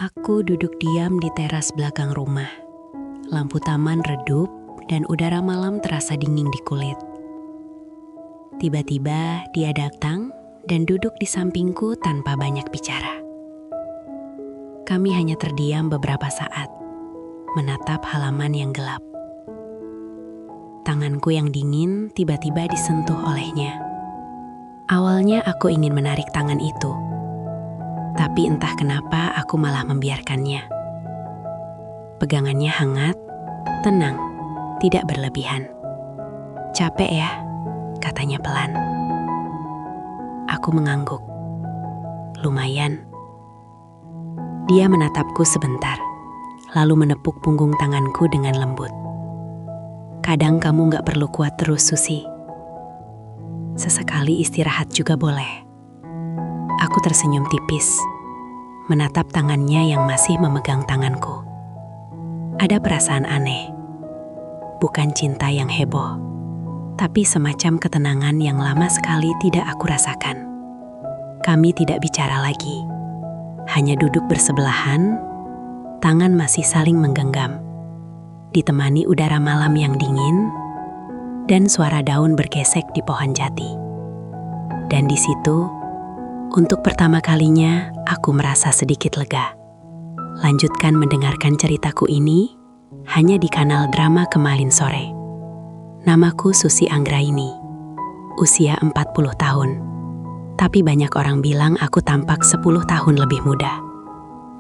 Aku duduk diam di teras belakang rumah. Lampu taman redup dan udara malam terasa dingin di kulit. Tiba-tiba dia datang dan duduk di sampingku tanpa banyak bicara. Kami hanya terdiam beberapa saat, menatap halaman yang gelap. Tanganku yang dingin tiba-tiba disentuh olehnya. Awalnya aku ingin menarik tangan itu, tapi entah kenapa aku malah membiarkannya. Pegangannya hangat, tenang, tidak berlebihan. "Capek ya?" katanya pelan. Aku mengangguk. "Lumayan." Dia menatapku sebentar, lalu menepuk punggung tanganku dengan lembut. "Kadang kamu gak perlu kuat terus, Susi. Sesekali istirahat juga boleh." Aku tersenyum tipis, menatap tangannya yang masih memegang tanganku. Ada perasaan aneh, bukan cinta yang heboh, tapi semacam ketenangan yang lama sekali tidak aku rasakan. Kami tidak bicara lagi, hanya duduk bersebelahan, tangan masih saling menggenggam, ditemani udara malam yang dingin dan suara daun bergesek di pohon jati. Dan di situ, untuk pertama kalinya, aku merasa sedikit lega. Lanjutkan mendengarkan ceritaku ini hanya di kanal Drama Kemalin Sore. Namaku Susi Anggraini, usia 40 tahun. Tapi banyak orang bilang aku tampak 10 tahun lebih muda.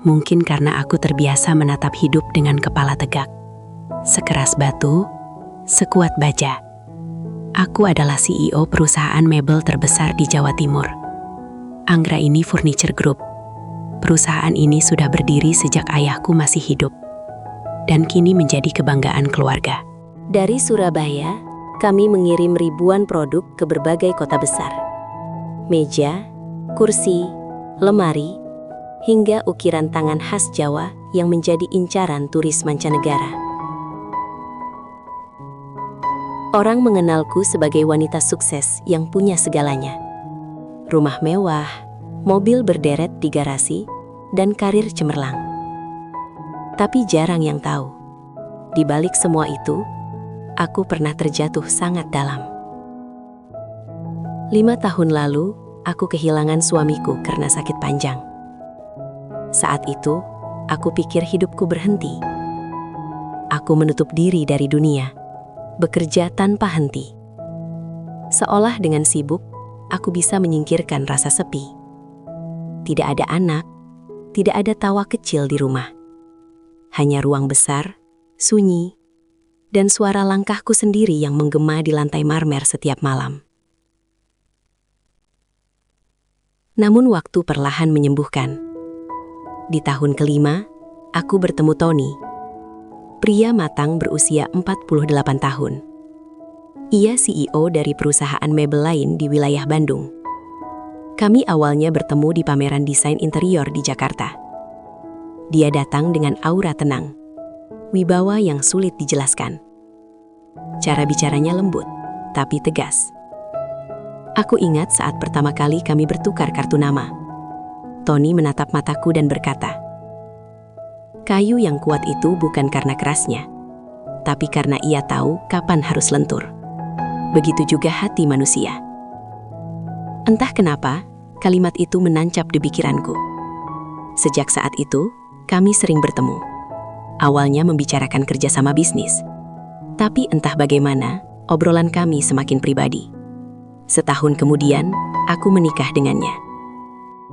Mungkin karena aku terbiasa menatap hidup dengan kepala tegak. Sekeras batu, sekuat baja. Aku adalah CEO perusahaan mebel terbesar di Jawa Timur, Anggraini Furniture Group. Perusahaan ini sudah berdiri sejak ayahku masih hidup, dan kini menjadi kebanggaan keluarga. Dari Surabaya, kami mengirim ribuan produk ke berbagai kota besar. Meja, kursi, lemari, hingga ukiran tangan khas Jawa yang menjadi incaran turis mancanegara. Orang mengenalku sebagai wanita sukses yang punya segalanya. Rumah mewah, mobil berderet di garasi, dan karir cemerlang. Tapi jarang yang tahu, di balik semua itu, aku pernah terjatuh sangat dalam. 5 tahun lalu, aku kehilangan suamiku karena sakit panjang. Saat itu, aku pikir hidupku berhenti. Aku menutup diri dari dunia, bekerja tanpa henti. Seolah dengan sibuk, aku bisa menyingkirkan rasa sepi. Tidak ada anak, tidak ada tawa kecil di rumah. Hanya ruang besar, sunyi, dan suara langkahku sendiri yang menggema di lantai marmer setiap malam. Namun waktu perlahan menyembuhkan. Di tahun kelima, aku bertemu Tony, pria matang berusia 48 tahun. Ia CEO dari perusahaan mebel lain di wilayah Bandung. Kami awalnya bertemu di pameran desain interior di Jakarta. Dia datang dengan aura tenang, wibawa yang sulit dijelaskan. Cara bicaranya lembut, tapi tegas. Aku ingat saat pertama kali kami bertukar kartu nama. Tony menatap mataku dan berkata, "Kayu yang kuat itu bukan karena kerasnya, tapi karena ia tahu kapan harus lentur. Begitu juga hati manusia." Entah kenapa, kalimat itu menancap di pikiranku. Sejak saat itu, kami sering bertemu. Awalnya membicarakan kerjasama bisnis. Tapi entah bagaimana, obrolan kami semakin pribadi. Setahun kemudian, aku menikah dengannya.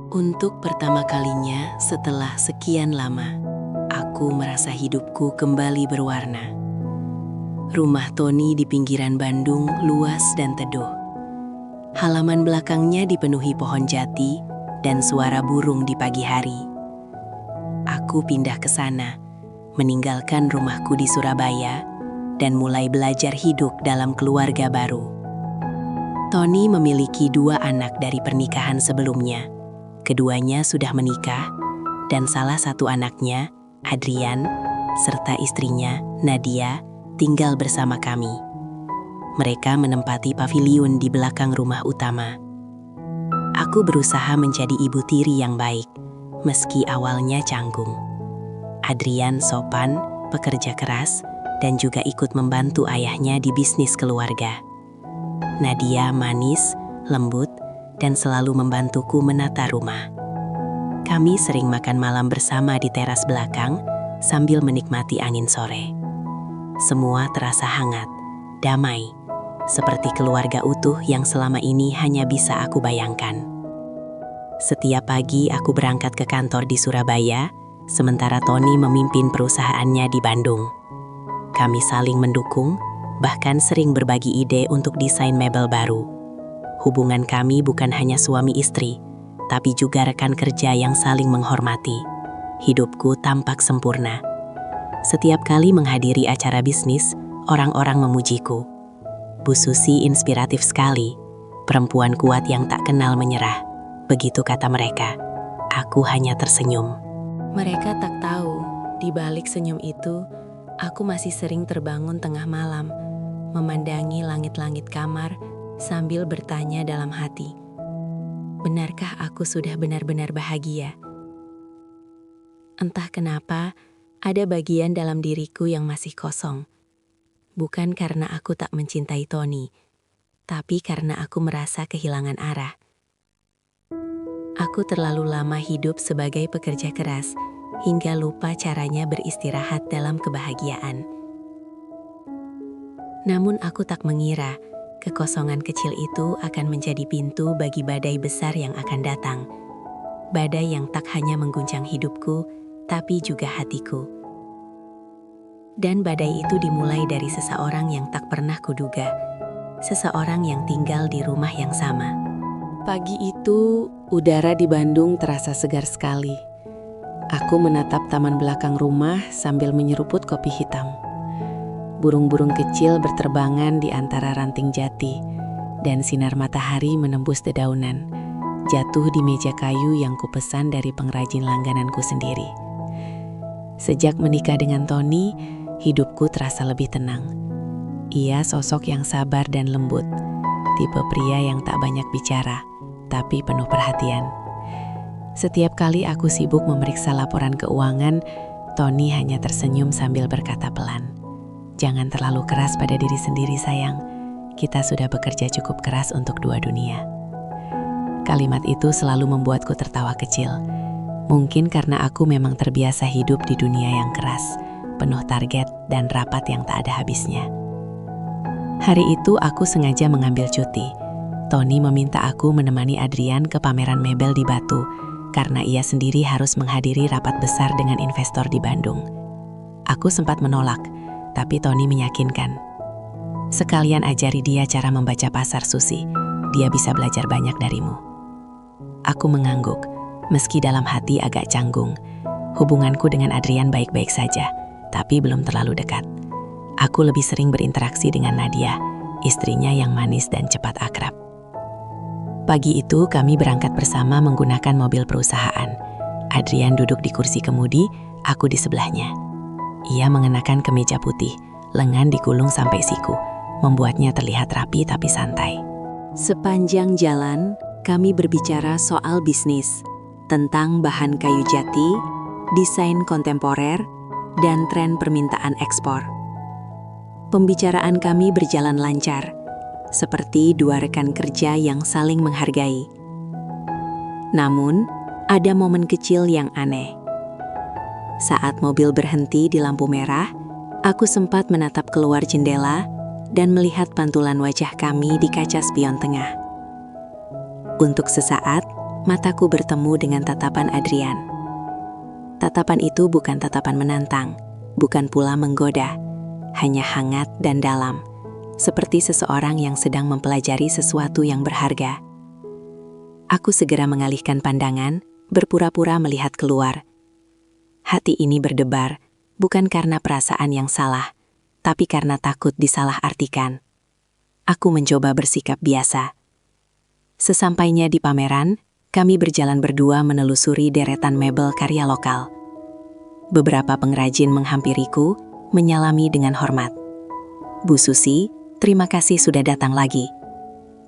Untuk pertama kalinya setelah sekian lama, aku merasa hidupku kembali berwarna. Rumah Tony di pinggiran Bandung luas dan teduh. Halaman belakangnya dipenuhi pohon jati dan suara burung di pagi hari. Aku pindah ke sana, meninggalkan rumahku di Surabaya, dan mulai belajar hidup dalam keluarga baru. Tony memiliki 2 anak dari pernikahan sebelumnya. Keduanya sudah menikah, dan salah satu anaknya, Adrian, serta istrinya, Nadia, tinggal bersama kami. Mereka menempati paviliun di belakang rumah utama. Aku berusaha menjadi ibu tiri yang baik, meski awalnya canggung. Adrian sopan, pekerja keras, dan juga ikut membantu ayahnya di bisnis keluarga. Nadia manis, lembut, dan selalu membantuku menata rumah. Kami sering makan malam bersama di teras belakang sambil menikmati angin sore. Semua terasa hangat, damai, seperti keluarga utuh yang selama ini hanya bisa aku bayangkan. Setiap pagi aku berangkat ke kantor di Surabaya, sementara Tony memimpin perusahaannya di Bandung. Kami saling mendukung, bahkan sering berbagi ide untuk desain mebel baru. Hubungan kami bukan hanya suami istri, tapi juga rekan kerja yang saling menghormati. Hidupku tampak sempurna. Setiap kali menghadiri acara bisnis, orang-orang memujiku. Bu Susi inspiratif sekali, perempuan kuat yang tak kenal menyerah. Begitu kata mereka. Aku hanya tersenyum. Mereka tak tahu, di balik senyum itu, aku masih sering terbangun tengah malam, memandangi langit-langit kamar sambil bertanya dalam hati, benarkah aku sudah benar-benar bahagia? Entah kenapa, ada bagian dalam diriku yang masih kosong. Bukan karena aku tak mencintai Tony, tapi karena aku merasa kehilangan arah. Aku terlalu lama hidup sebagai pekerja keras, hingga lupa caranya beristirahat dalam kebahagiaan. Namun aku tak mengira, kekosongan kecil itu akan menjadi pintu bagi badai besar yang akan datang. Badai yang tak hanya mengguncang hidupku, tapi juga hatiku. Dan badai itu dimulai dari seseorang yang tak pernah kuduga, seseorang yang tinggal di rumah yang sama. Pagi itu, udara di Bandung terasa segar sekali. Aku menatap taman belakang rumah sambil menyeruput kopi hitam. Burung-burung kecil berterbangan di antara ranting jati, dan sinar matahari menembus dedaunan, jatuh di meja kayu yang kupesan dari pengrajin langgananku sendiri. Sejak menikah dengan Tony, hidupku terasa lebih tenang. Ia sosok yang sabar dan lembut, tipe pria yang tak banyak bicara, tapi penuh perhatian. Setiap kali aku sibuk memeriksa laporan keuangan, Tony hanya tersenyum sambil berkata pelan, "Jangan terlalu keras pada diri sendiri, sayang. Kita sudah bekerja cukup keras untuk dua dunia." Kalimat itu selalu membuatku tertawa kecil. Mungkin karena aku memang terbiasa hidup di dunia yang keras, penuh target dan rapat yang tak ada habisnya. Hari itu aku sengaja mengambil cuti. Tony meminta aku menemani Adrian ke pameran mebel di Batu, karena ia sendiri harus menghadiri rapat besar dengan investor di Bandung. Aku sempat menolak, tapi Tony meyakinkan. "Sekalian ajari dia cara membaca pasar, Susi. Dia bisa belajar banyak darimu." Aku mengangguk, meski dalam hati agak canggung. Hubunganku dengan Adrian baik-baik saja, tapi belum terlalu dekat. Aku lebih sering berinteraksi dengan Nadia, istrinya yang manis dan cepat akrab. Pagi itu kami berangkat bersama menggunakan mobil perusahaan. Adrian duduk di kursi kemudi, aku di sebelahnya. Ia mengenakan kemeja putih, lengan digulung sampai siku, membuatnya terlihat rapi tapi santai. Sepanjang jalan, kami berbicara soal bisnis, tentang bahan kayu jati, desain kontemporer, dan tren permintaan ekspor. Pembicaraan kami berjalan lancar, seperti dua rekan kerja yang saling menghargai. Namun, ada momen kecil yang aneh. Saat mobil berhenti di lampu merah, aku sempat menatap keluar jendela dan melihat pantulan wajah kami di kaca spion tengah. Untuk sesaat, mataku bertemu dengan tatapan Adrian. Tatapan itu bukan tatapan menantang, bukan pula menggoda, hanya hangat dan dalam, seperti seseorang yang sedang mempelajari sesuatu yang berharga. Aku segera mengalihkan pandangan, berpura-pura melihat keluar. Hati ini berdebar, bukan karena perasaan yang salah, tapi karena takut disalahartikan. Aku mencoba bersikap biasa. Sesampainya di pameran, kami berjalan berdua menelusuri deretan mebel karya lokal. Beberapa pengrajin menghampiriku, menyalami dengan hormat. "Bu Susi, terima kasih sudah datang lagi.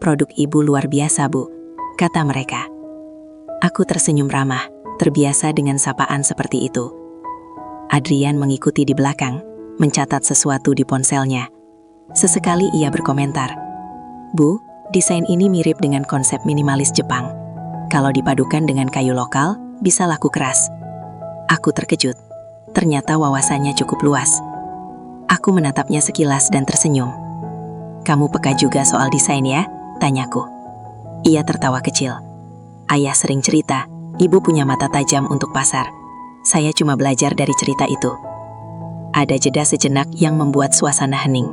Produk ibu luar biasa, Bu," kata mereka. Aku tersenyum ramah, terbiasa dengan sapaan seperti itu. Adrian mengikuti di belakang, mencatat sesuatu di ponselnya. Sesekali ia berkomentar, "Bu, desain ini mirip dengan konsep minimalis Jepang. Kalau dipadukan dengan kayu lokal, bisa laku keras." Aku terkejut. Ternyata wawasannya cukup luas. Aku menatapnya sekilas dan tersenyum. "Kamu peka juga soal desain ya?" tanyaku. Ia tertawa kecil. "Ayah sering cerita, ibu punya mata tajam untuk pasar. Saya cuma belajar dari cerita itu." Ada jeda sejenak yang membuat suasana hening.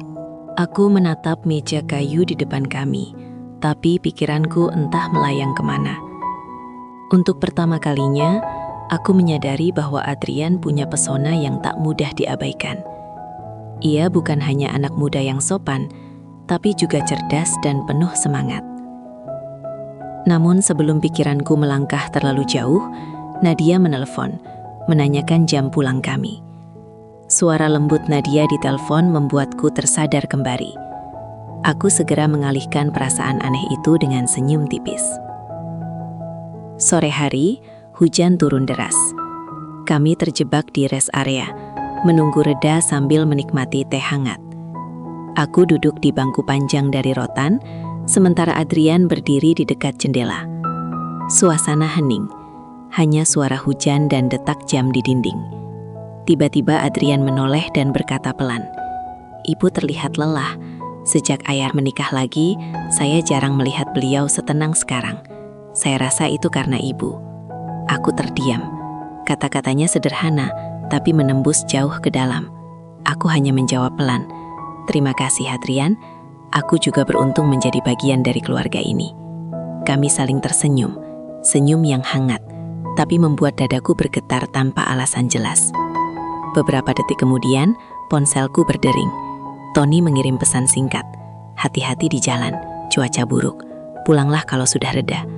Aku menatap meja kayu di depan kami, tapi pikiranku entah melayang kemana. Untuk pertama kalinya, aku menyadari bahwa Adrian punya pesona yang tak mudah diabaikan. Ia bukan hanya anak muda yang sopan, tapi juga cerdas dan penuh semangat. Namun sebelum pikiranku melangkah terlalu jauh, Nadia menelepon, menanyakan jam pulang kami. Suara lembut Nadia di telepon membuatku tersadar kembali. Aku segera mengalihkan perasaan aneh itu dengan senyum tipis. Sore hari, hujan turun deras. Kami terjebak di rest area, menunggu reda sambil menikmati teh hangat. Aku duduk di bangku panjang dari rotan, sementara Adrian berdiri di dekat jendela. Suasana hening, hanya suara hujan dan detak jam di dinding. Tiba-tiba Adrian menoleh dan berkata pelan, "Ibu terlihat lelah. Sejak ayah menikah lagi, saya jarang melihat beliau setenang sekarang. Saya rasa itu karena ibu." Aku terdiam. Kata-katanya sederhana, tapi menembus jauh ke dalam. Aku hanya menjawab pelan, "Terima kasih Adrian, aku juga beruntung menjadi bagian dari keluarga ini." Kami saling tersenyum, senyum yang hangat, tapi membuat dadaku bergetar tanpa alasan jelas. Beberapa detik kemudian, ponselku berdering. Tony mengirim pesan singkat, "Hati-hati di jalan, cuaca buruk. Pulanglah kalau sudah reda."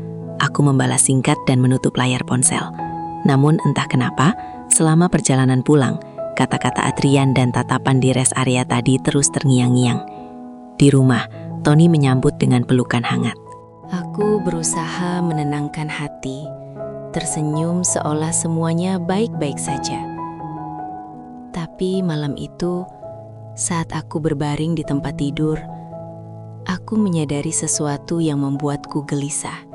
Aku membalas singkat dan menutup layar ponsel. Namun entah kenapa, selama perjalanan pulang, kata-kata Adrian dan tatapan di rest area tadi terus terngiang-ngiang. Di rumah, Tony menyambut dengan pelukan hangat. Aku berusaha menenangkan hati, tersenyum seolah semuanya baik-baik saja. Tapi malam itu, saat aku berbaring di tempat tidur, aku menyadari sesuatu yang membuatku gelisah.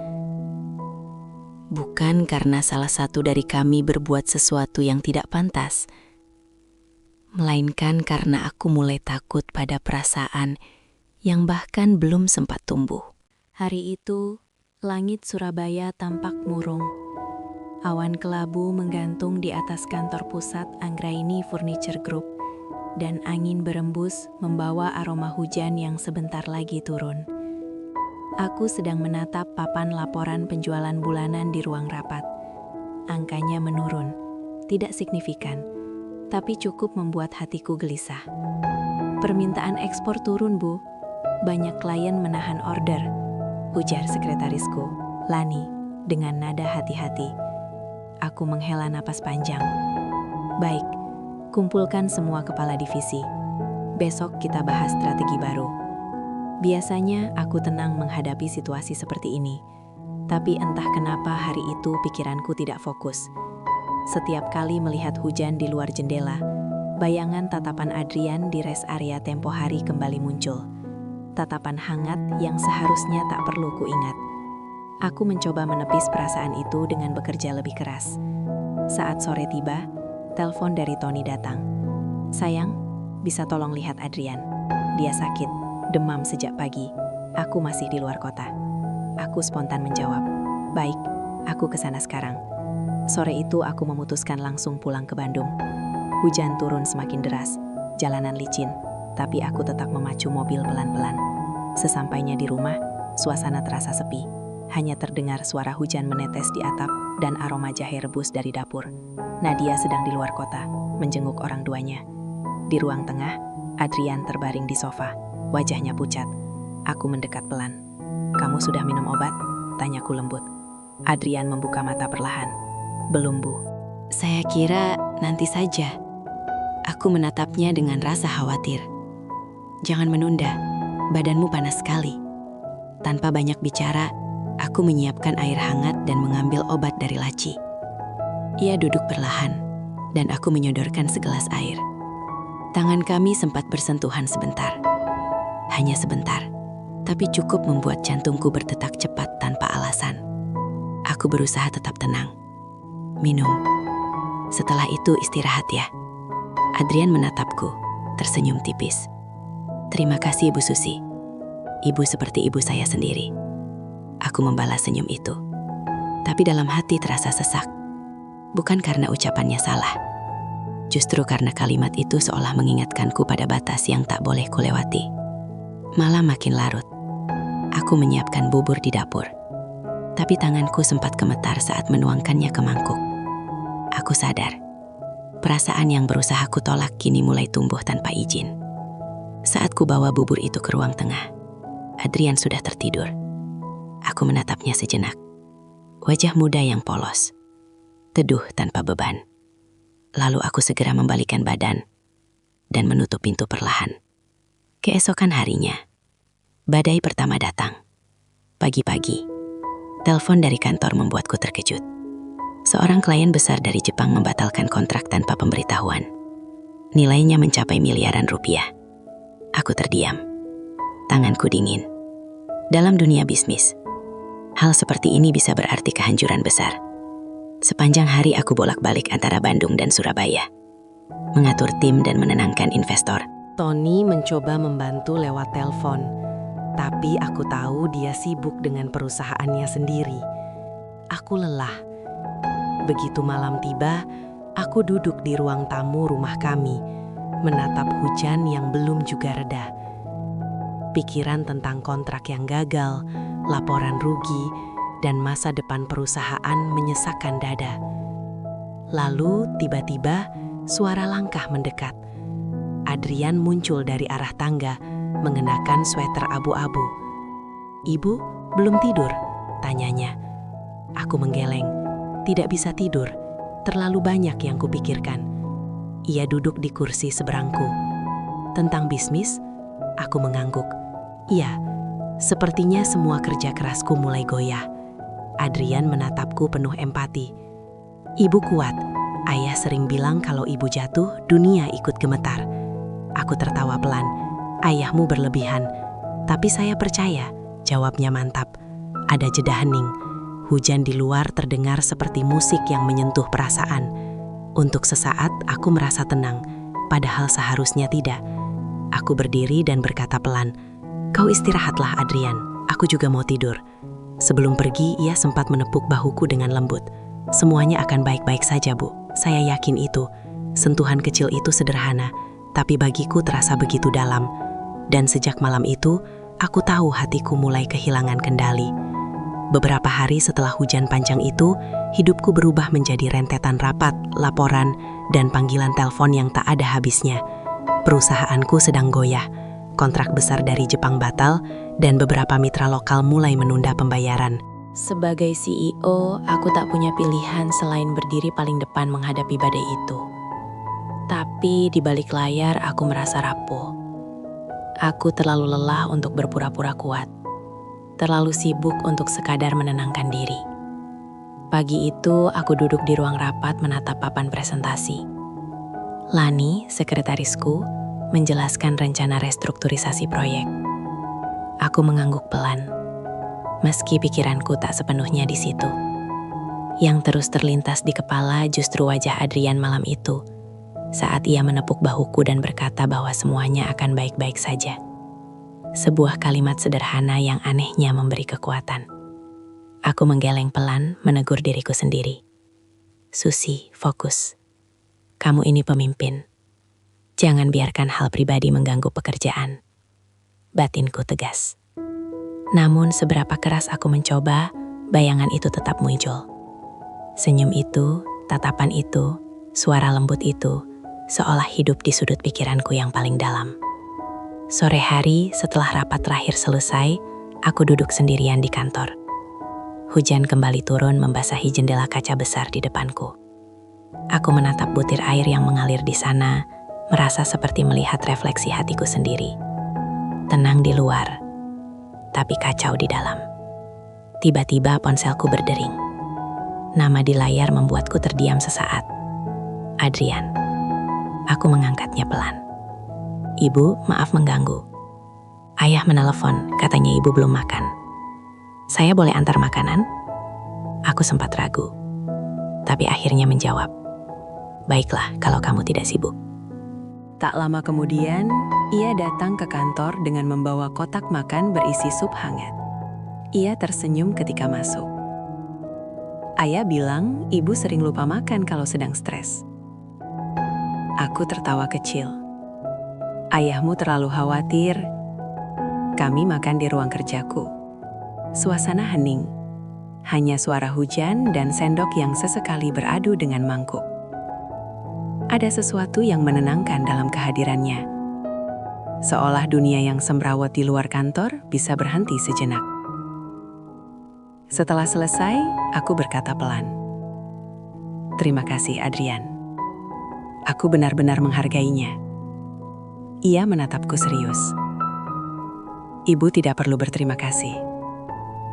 Bukan karena salah satu dari kami berbuat sesuatu yang tidak pantas, melainkan karena aku mulai takut pada perasaan yang bahkan belum sempat tumbuh. Hari itu, langit Surabaya tampak murung. Awan kelabu menggantung di atas kantor pusat Anggraini Furniture Group, dan angin berembus membawa aroma hujan yang sebentar lagi turun. Aku sedang menatap papan laporan penjualan bulanan di ruang rapat. Angkanya menurun, tidak signifikan, tapi cukup membuat hatiku gelisah. "Permintaan ekspor turun, Bu. Banyak klien menahan order," ujar sekretarisku, Lani, dengan nada hati-hati. Aku menghela napas panjang. "Baik, kumpulkan semua kepala divisi. Besok kita bahas strategi baru." Biasanya aku tenang menghadapi situasi seperti ini, tapi entah kenapa hari itu pikiranku tidak fokus. Setiap kali melihat hujan di luar jendela, bayangan tatapan Adrian di rest area tempo hari kembali muncul. Tatapan hangat yang seharusnya tak perlu kuingat. Aku mencoba menepis perasaan itu dengan bekerja lebih keras. Saat sore tiba, telepon dari Tony datang. "Sayang, bisa tolong lihat Adrian. Dia sakit, demam sejak pagi. Aku masih di luar kota." Aku spontan menjawab, "Baik, aku ke sana sekarang." Sore itu aku memutuskan langsung pulang ke Bandung. Hujan turun semakin deras, jalanan licin, tapi aku tetap memacu mobil pelan-pelan. Sesampainya di rumah, suasana terasa sepi. Hanya terdengar suara hujan menetes di atap dan aroma jahe rebus dari dapur. Nadia sedang di luar kota, menjenguk orang tuanya. Di ruang tengah, Adrian terbaring di sofa, wajahnya pucat. Aku mendekat pelan. "Kamu sudah minum obat?" tanyaku lembut. Adrian membuka mata perlahan. "Belum, Bu." "Saya kira nanti saja." Aku menatapnya dengan rasa khawatir. "Jangan menunda, badanmu panas sekali." Tanpa banyak bicara, aku menyiapkan air hangat dan mengambil obat dari laci. Ia duduk perlahan, dan aku menyodorkan segelas air. Tangan kami sempat bersentuhan sebentar. Hanya sebentar, tapi cukup membuat jantungku berdetak cepat tanpa alasan. Aku berusaha tetap tenang. Minum. Setelah itu istirahat ya. Adrian menatapku, tersenyum tipis. Terima kasih Ibu Susi. Ibu seperti ibu saya sendiri. Aku membalas senyum itu. Tapi dalam hati terasa sesak. Bukan karena ucapannya salah. Justru karena kalimat itu seolah mengingatkanku pada batas yang tak boleh kulewati. Malam makin larut. Aku menyiapkan bubur di dapur. Tapi tanganku sempat gemetar saat menuangkannya ke mangkuk. Aku sadar. Perasaan yang berusaha ku tolak kini mulai tumbuh tanpa izin. Saat ku bawa bubur itu ke ruang tengah, Adrian sudah tertidur. Aku menatapnya sejenak. Wajah muda yang polos, teduh tanpa beban. Lalu aku segera membalikkan badan dan menutup pintu perlahan. Keesokan harinya, badai pertama datang. Pagi-pagi, telepon dari kantor membuatku terkejut. Seorang klien besar dari Jepang membatalkan kontrak tanpa pemberitahuan. Nilainya mencapai miliaran rupiah. Aku terdiam. Tanganku dingin. Dalam dunia bisnis, hal seperti ini bisa berarti kehancuran besar. Sepanjang hari aku bolak-balik antara Bandung dan Surabaya, mengatur tim dan menenangkan investor. Tony mencoba membantu lewat telepon, tapi aku tahu dia sibuk dengan perusahaannya sendiri. Aku lelah. Begitu malam tiba, aku duduk di ruang tamu rumah kami, menatap hujan yang belum juga reda. Pikiran tentang kontrak yang gagal, laporan rugi, dan masa depan perusahaan menyesakkan dada. Lalu tiba-tiba suara langkah mendekat. Adrian muncul dari arah tangga, mengenakan sweater abu-abu. "Ibu, belum tidur?" tanyanya. Aku menggeleng. Tidak bisa tidur, terlalu banyak yang kupikirkan. Ia duduk di kursi seberangku. Tentang bisnis, aku mengangguk. Iya, sepertinya semua kerja kerasku mulai goyah. Adrian menatapku penuh empati. "Ibu kuat. Ayah sering bilang kalau ibu jatuh, dunia ikut gemetar." Aku tertawa pelan. "Ayahmu berlebihan." "Tapi saya percaya," jawabnya mantap. Ada jeda hening. Hujan di luar terdengar seperti musik yang menyentuh perasaan. Untuk sesaat aku merasa tenang, padahal seharusnya tidak. Aku berdiri dan berkata pelan, "Kau istirahatlah Adrian, aku juga mau tidur." Sebelum pergi, ia sempat menepuk bahuku dengan lembut. "Semuanya akan baik-baik saja, Bu. Saya yakin itu." Sentuhan kecil itu sederhana, tapi bagiku terasa begitu dalam. Dan sejak malam itu, aku tahu hatiku mulai kehilangan kendali. Beberapa hari setelah hujan panjang itu, hidupku berubah menjadi rentetan rapat, laporan, dan panggilan telepon yang tak ada habisnya. Perusahaanku sedang goyah, kontrak besar dari Jepang batal, dan beberapa mitra lokal mulai menunda pembayaran. Sebagai CEO, aku tak punya pilihan selain berdiri paling depan menghadapi badai itu. Tapi di balik layar aku merasa rapuh. Aku terlalu lelah untuk berpura-pura kuat. Terlalu sibuk untuk sekadar menenangkan diri. Pagi itu, aku duduk di ruang rapat menatap papan presentasi. Lani, sekretarisku, menjelaskan rencana restrukturisasi proyek. Aku mengangguk pelan, meski pikiranku tak sepenuhnya di situ. Yang terus terlintas di kepala justru wajah Adrian malam itu, saat ia menepuk bahuku dan berkata bahwa semuanya akan baik-baik saja. Sebuah kalimat sederhana yang anehnya memberi kekuatan. Aku menggeleng pelan, menegur diriku sendiri. "Susi, fokus. Kamu ini pemimpin. Jangan biarkan hal pribadi mengganggu pekerjaan." Batinku tegas. Namun seberapa keras aku mencoba, bayangan itu tetap muncul. Senyum itu, tatapan itu, suara lembut itu, seolah hidup di sudut pikiranku yang paling dalam. Sore hari setelah rapat terakhir selesai, aku duduk sendirian di kantor. Hujan kembali turun membasahi jendela kaca besar di depanku. Aku menatap butir air yang mengalir di sana, merasa seperti melihat refleksi hatiku sendiri. Tenang di luar, tapi kacau di dalam. Tiba-tiba ponselku berdering. Nama di layar membuatku terdiam sesaat. Adrian. Aku mengangkatnya pelan. Ibu, maaf mengganggu. Ayah menelepon, katanya ibu belum makan. Saya boleh antar makanan? Aku sempat ragu. Tapi akhirnya menjawab. Baiklah kalau kamu tidak sibuk. Tak lama kemudian, ia datang ke kantor dengan membawa kotak makan berisi sup hangat. Ia tersenyum ketika masuk. Ayah bilang ibu sering lupa makan kalau sedang stres. Aku tertawa kecil. Ayahmu terlalu khawatir. Kami makan di ruang kerjaku. Suasana hening. Hanya suara hujan dan sendok yang sesekali beradu dengan mangkuk. Ada sesuatu yang menenangkan dalam kehadirannya. Seolah dunia yang semrawut di luar kantor bisa berhenti sejenak. Setelah selesai, aku berkata pelan. Terima kasih, Adrian. Aku benar-benar menghargainya. Ia menatapku serius. Ibu tidak perlu berterima kasih.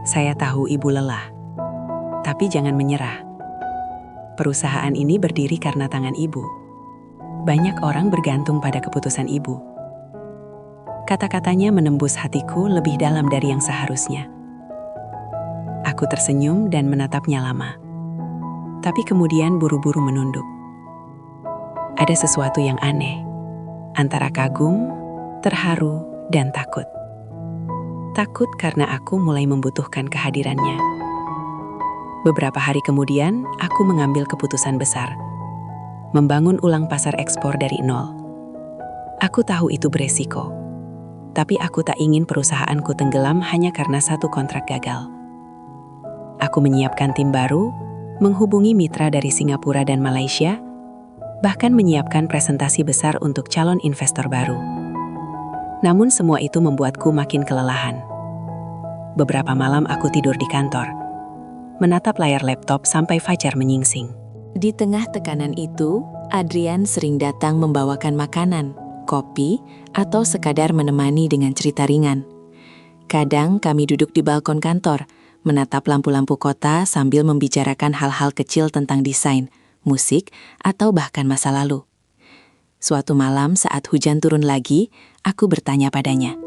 Saya tahu ibu lelah. Tapi jangan menyerah. Perusahaan ini berdiri karena tangan ibu. Banyak orang bergantung pada keputusan ibu. Kata-katanya menembus hatiku lebih dalam dari yang seharusnya. Aku tersenyum dan menatapnya lama. Tapi kemudian buru-buru menunduk. Ada sesuatu yang aneh, antara kagum, terharu, dan takut. Takut karena aku mulai membutuhkan kehadirannya. Beberapa hari kemudian, aku mengambil keputusan besar. Membangun ulang pasar ekspor dari nol. Aku tahu itu beresiko. Tapi aku tak ingin perusahaanku tenggelam hanya karena satu kontrak gagal. Aku menyiapkan tim baru, menghubungi mitra dari Singapura dan Malaysia, bahkan menyiapkan presentasi besar untuk calon investor baru. Namun semua itu membuatku makin kelelahan. Beberapa malam aku tidur di kantor, menatap layar laptop sampai fajar menyingsing. Di tengah tekanan itu, Adrian sering datang membawakan makanan, kopi, atau sekadar menemani dengan cerita ringan. Kadang kami duduk di balkon kantor, menatap lampu-lampu kota sambil membicarakan hal-hal kecil tentang desain, musik, atau bahkan masa lalu. Suatu malam saat hujan turun lagi, aku bertanya padanya,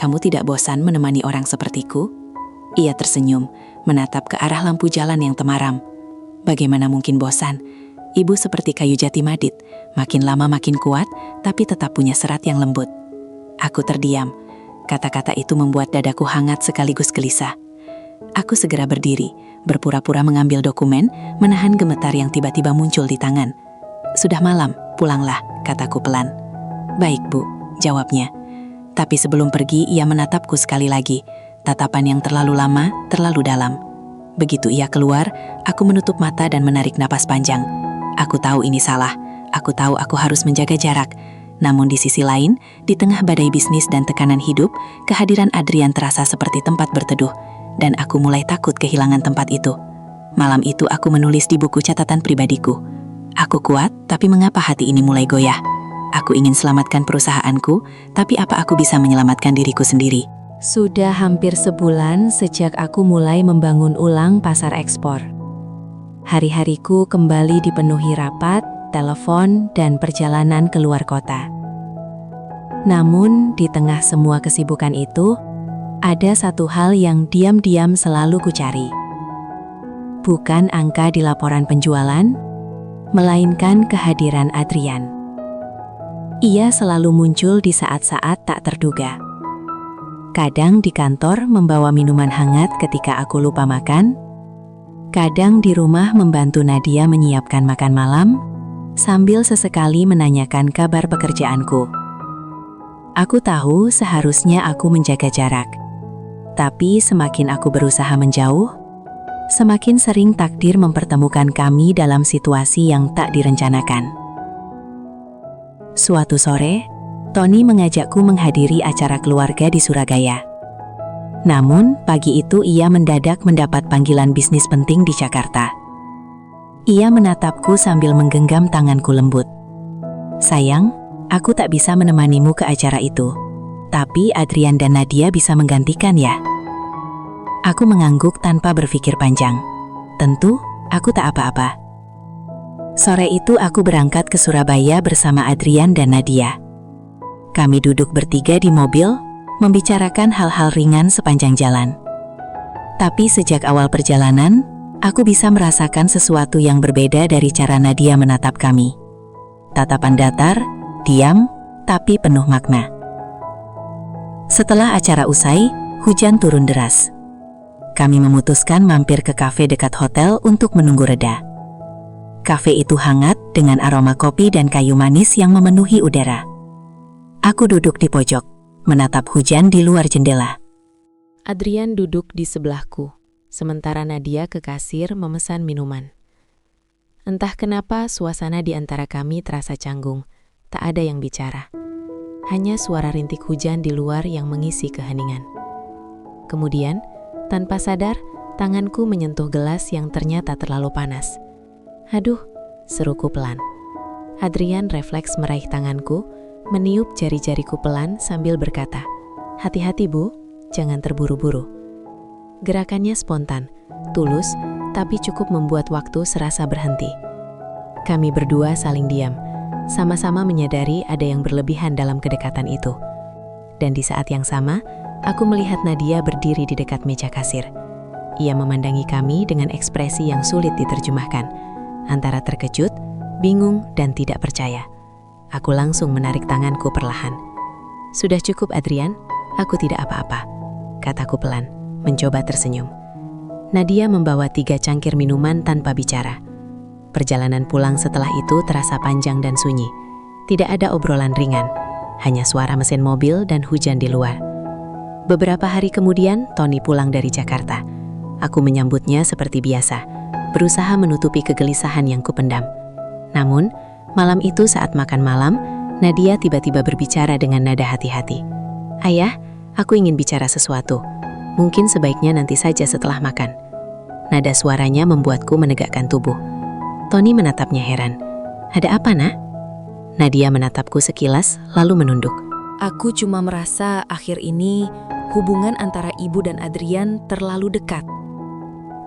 "Kamu tidak bosan menemani orang sepertiku?" Ia tersenyum, menatap ke arah lampu jalan yang temaram. Bagaimana mungkin bosan? Ibu seperti kayu jati madit, makin lama makin kuat, tapi tetap punya serat yang lembut. Aku terdiam. Kata-kata itu membuat dadaku hangat sekaligus gelisah. Aku segera berdiri, berpura-pura mengambil dokumen, menahan gemetar yang tiba-tiba muncul di tangan. "Sudah malam, pulanglah," kataku pelan. "Baik, Bu," jawabnya. Tapi sebelum pergi, ia menatapku sekali lagi. Tatapan yang terlalu lama, terlalu dalam. Begitu ia keluar, aku menutup mata dan menarik napas panjang. Aku tahu ini salah. Aku tahu aku harus menjaga jarak. Namun di sisi lain, di tengah badai bisnis dan tekanan hidup, kehadiran Adrian terasa seperti tempat berteduh. Dan aku mulai takut kehilangan tempat itu. Malam itu aku menulis di buku catatan pribadiku. Aku kuat, tapi mengapa hati ini mulai goyah? Aku ingin selamatkan perusahaanku, tapi apa aku bisa menyelamatkan diriku sendiri? Sudah hampir sebulan sejak aku mulai membangun ulang pasar ekspor. Hari-hariku kembali dipenuhi rapat, telepon, dan perjalanan keluar kota. Namun, di tengah semua kesibukan itu, ada satu hal yang diam-diam selalu kucari. Bukan angka di laporan penjualan, melainkan kehadiran Adrian. Ia selalu muncul di saat-saat tak terduga. Kadang di kantor membawa minuman hangat ketika aku lupa makan, kadang di rumah membantu Nadia menyiapkan makan malam, sambil sesekali menanyakan kabar pekerjaanku. Aku tahu seharusnya aku menjaga jarak, tapi semakin aku berusaha menjauh, semakin sering takdir mempertemukan kami dalam situasi yang tak direncanakan. Suatu sore, Tony mengajakku menghadiri acara keluarga di Surabaya. Namun, pagi itu ia mendadak mendapat panggilan bisnis penting di Jakarta. Ia menatapku sambil menggenggam tanganku lembut. "Sayang, aku tak bisa menemanimu ke acara itu. Tapi Adrian dan Nadia bisa menggantikan ya?" Aku mengangguk tanpa berpikir panjang. Tentu, aku tak apa-apa. Sore itu aku berangkat ke Surabaya bersama Adrian dan Nadia. Kami duduk bertiga di mobil, membicarakan hal-hal ringan sepanjang jalan. Tapi sejak awal perjalanan, aku bisa merasakan sesuatu yang berbeda dari cara Nadia menatap kami. Tatapan datar, diam, tapi penuh makna. Setelah acara usai, hujan turun deras. Kami memutuskan mampir ke kafe dekat hotel untuk menunggu reda. Kafe itu hangat dengan aroma kopi dan kayu manis yang memenuhi udara. Aku duduk di pojok, menatap hujan di luar jendela. Adrian duduk di sebelahku, sementara Nadia ke kasir memesan minuman. Entah kenapa suasana di antara kami terasa canggung, tak ada yang bicara. Hanya suara rintik hujan di luar yang mengisi keheningan. Kemudian, tanpa sadar, tanganku menyentuh gelas yang ternyata terlalu panas. Aduh, seruku pelan. Adrian refleks meraih tanganku, meniup jari-jariku pelan sambil berkata, "Hati-hati Bu, jangan terburu-buru." Gerakannya spontan, tulus, tapi cukup membuat waktu serasa berhenti. Kami berdua saling diam, sama-sama menyadari ada yang berlebihan dalam kedekatan itu. Dan di saat yang sama, aku melihat Nadia berdiri di dekat meja kasir. Ia memandangi kami dengan ekspresi yang sulit diterjemahkan, antara terkejut, bingung, dan tidak percaya. Aku langsung menarik tanganku perlahan. "Sudah cukup, Adrian, aku tidak apa-apa," kataku pelan, mencoba tersenyum. Nadia membawa 3 cangkir minuman tanpa bicara. Perjalanan pulang setelah itu terasa panjang dan sunyi. Tidak ada obrolan ringan, hanya suara mesin mobil dan hujan di luar. Beberapa hari kemudian, Tony pulang dari Jakarta. Aku menyambutnya seperti biasa, berusaha menutupi kegelisahan yang kupendam. Namun, malam itu saat makan malam, Nadia tiba-tiba berbicara dengan nada hati-hati. "Ayah, aku ingin bicara sesuatu. Mungkin sebaiknya nanti saja setelah makan." Nada suaranya membuatku menegakkan tubuh. Tony menatapnya heran. "Ada apa, Nak?" Nadia menatapku sekilas, lalu menunduk. Aku cuma merasa akhir ini hubungan antara ibu dan Adrian terlalu dekat.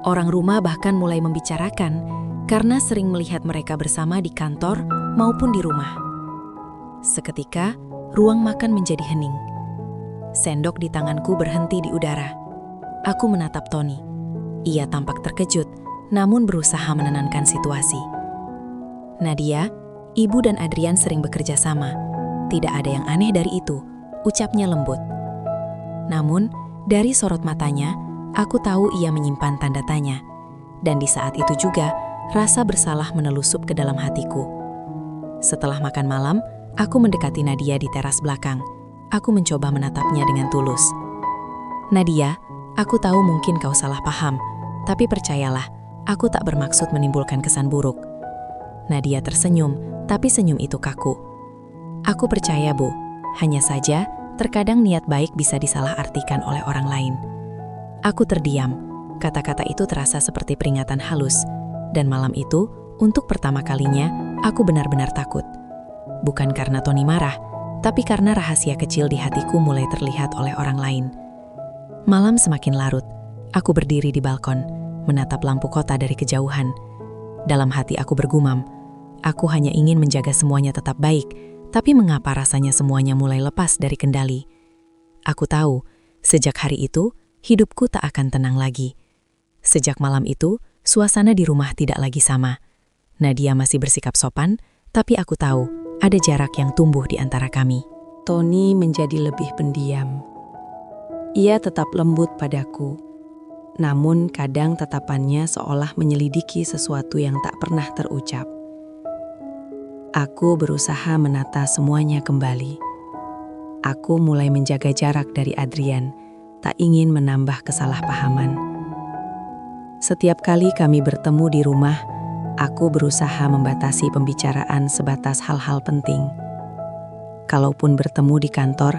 Orang rumah bahkan mulai membicarakan karena sering melihat mereka bersama di kantor maupun di rumah. Seketika, ruang makan menjadi hening. Sendok di tanganku berhenti di udara. Aku menatap Tony. Ia tampak terkejut, namun berusaha menenangkan situasi. "Nadia, ibu dan Adrian sering bekerja sama. Tidak ada yang aneh dari itu," ucapnya lembut. Namun, dari sorot matanya, aku tahu ia menyimpan tanda tanya. Dan di saat itu juga, rasa bersalah menelusup ke dalam hatiku. Setelah makan malam, aku mendekati Nadia di teras belakang. Aku mencoba menatapnya dengan tulus. "Nadia, aku tahu mungkin kau salah paham, tapi percayalah, aku tak bermaksud menimbulkan kesan buruk." Nadia tersenyum, tapi senyum itu kaku. "Aku percaya, Bu. Hanya saja, terkadang niat baik bisa disalahartikan oleh orang lain." Aku terdiam. Kata-kata itu terasa seperti peringatan halus. Dan malam itu, untuk pertama kalinya, aku benar-benar takut. Bukan karena Tony marah, tapi karena rahasia kecil di hatiku mulai terlihat oleh orang lain. Malam semakin larut. Aku berdiri di balkon, menatap lampu kota dari kejauhan. Dalam hati aku bergumam, aku hanya ingin menjaga semuanya tetap baik, tapi mengapa rasanya semuanya mulai lepas dari kendali? Aku tahu, sejak hari itu, hidupku tak akan tenang lagi. Sejak malam itu, suasana di rumah tidak lagi sama. Nadia masih bersikap sopan, tapi aku tahu ada jarak yang tumbuh di antara kami. Tony menjadi lebih pendiam. Ia tetap lembut padaku, namun kadang tatapannya seolah menyelidiki sesuatu yang tak pernah terucap. Aku berusaha menata semuanya kembali. Aku mulai menjaga jarak dari Adrian, tak ingin menambah kesalahpahaman. Setiap kali kami bertemu di rumah, aku berusaha membatasi pembicaraan sebatas hal-hal penting. Kalaupun bertemu di kantor,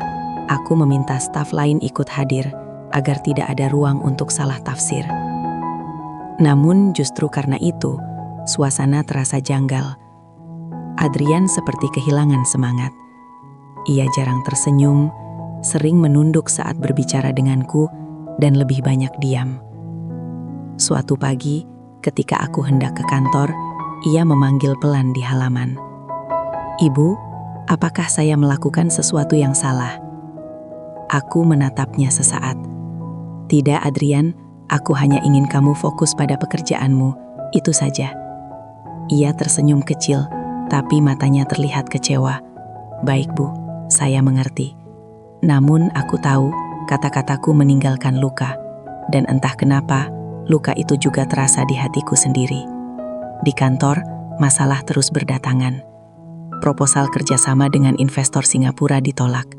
aku meminta staf lain ikut hadir agar tidak ada ruang untuk salah tafsir. Namun justru karena itu, suasana terasa janggal. Adrian seperti kehilangan semangat. Ia jarang tersenyum, sering menunduk saat berbicara denganku, dan lebih banyak diam. Suatu pagi, Ketika aku hendak ke kantor, ia memanggil pelan di halaman. "Ibu, apakah saya melakukan sesuatu yang salah?" Aku menatapnya sesaat. "Tidak, Adrian, aku hanya ingin kamu fokus pada pekerjaanmu, itu saja." Ia tersenyum kecil, tapi matanya terlihat kecewa. "Baik, Bu, saya mengerti. Namun aku tahu kata-kataku meninggalkan luka, dan entah kenapa, luka itu juga terasa di hatiku sendiri." Di kantor, masalah terus berdatangan. Proposal kerjasama dengan investor Singapura ditolak.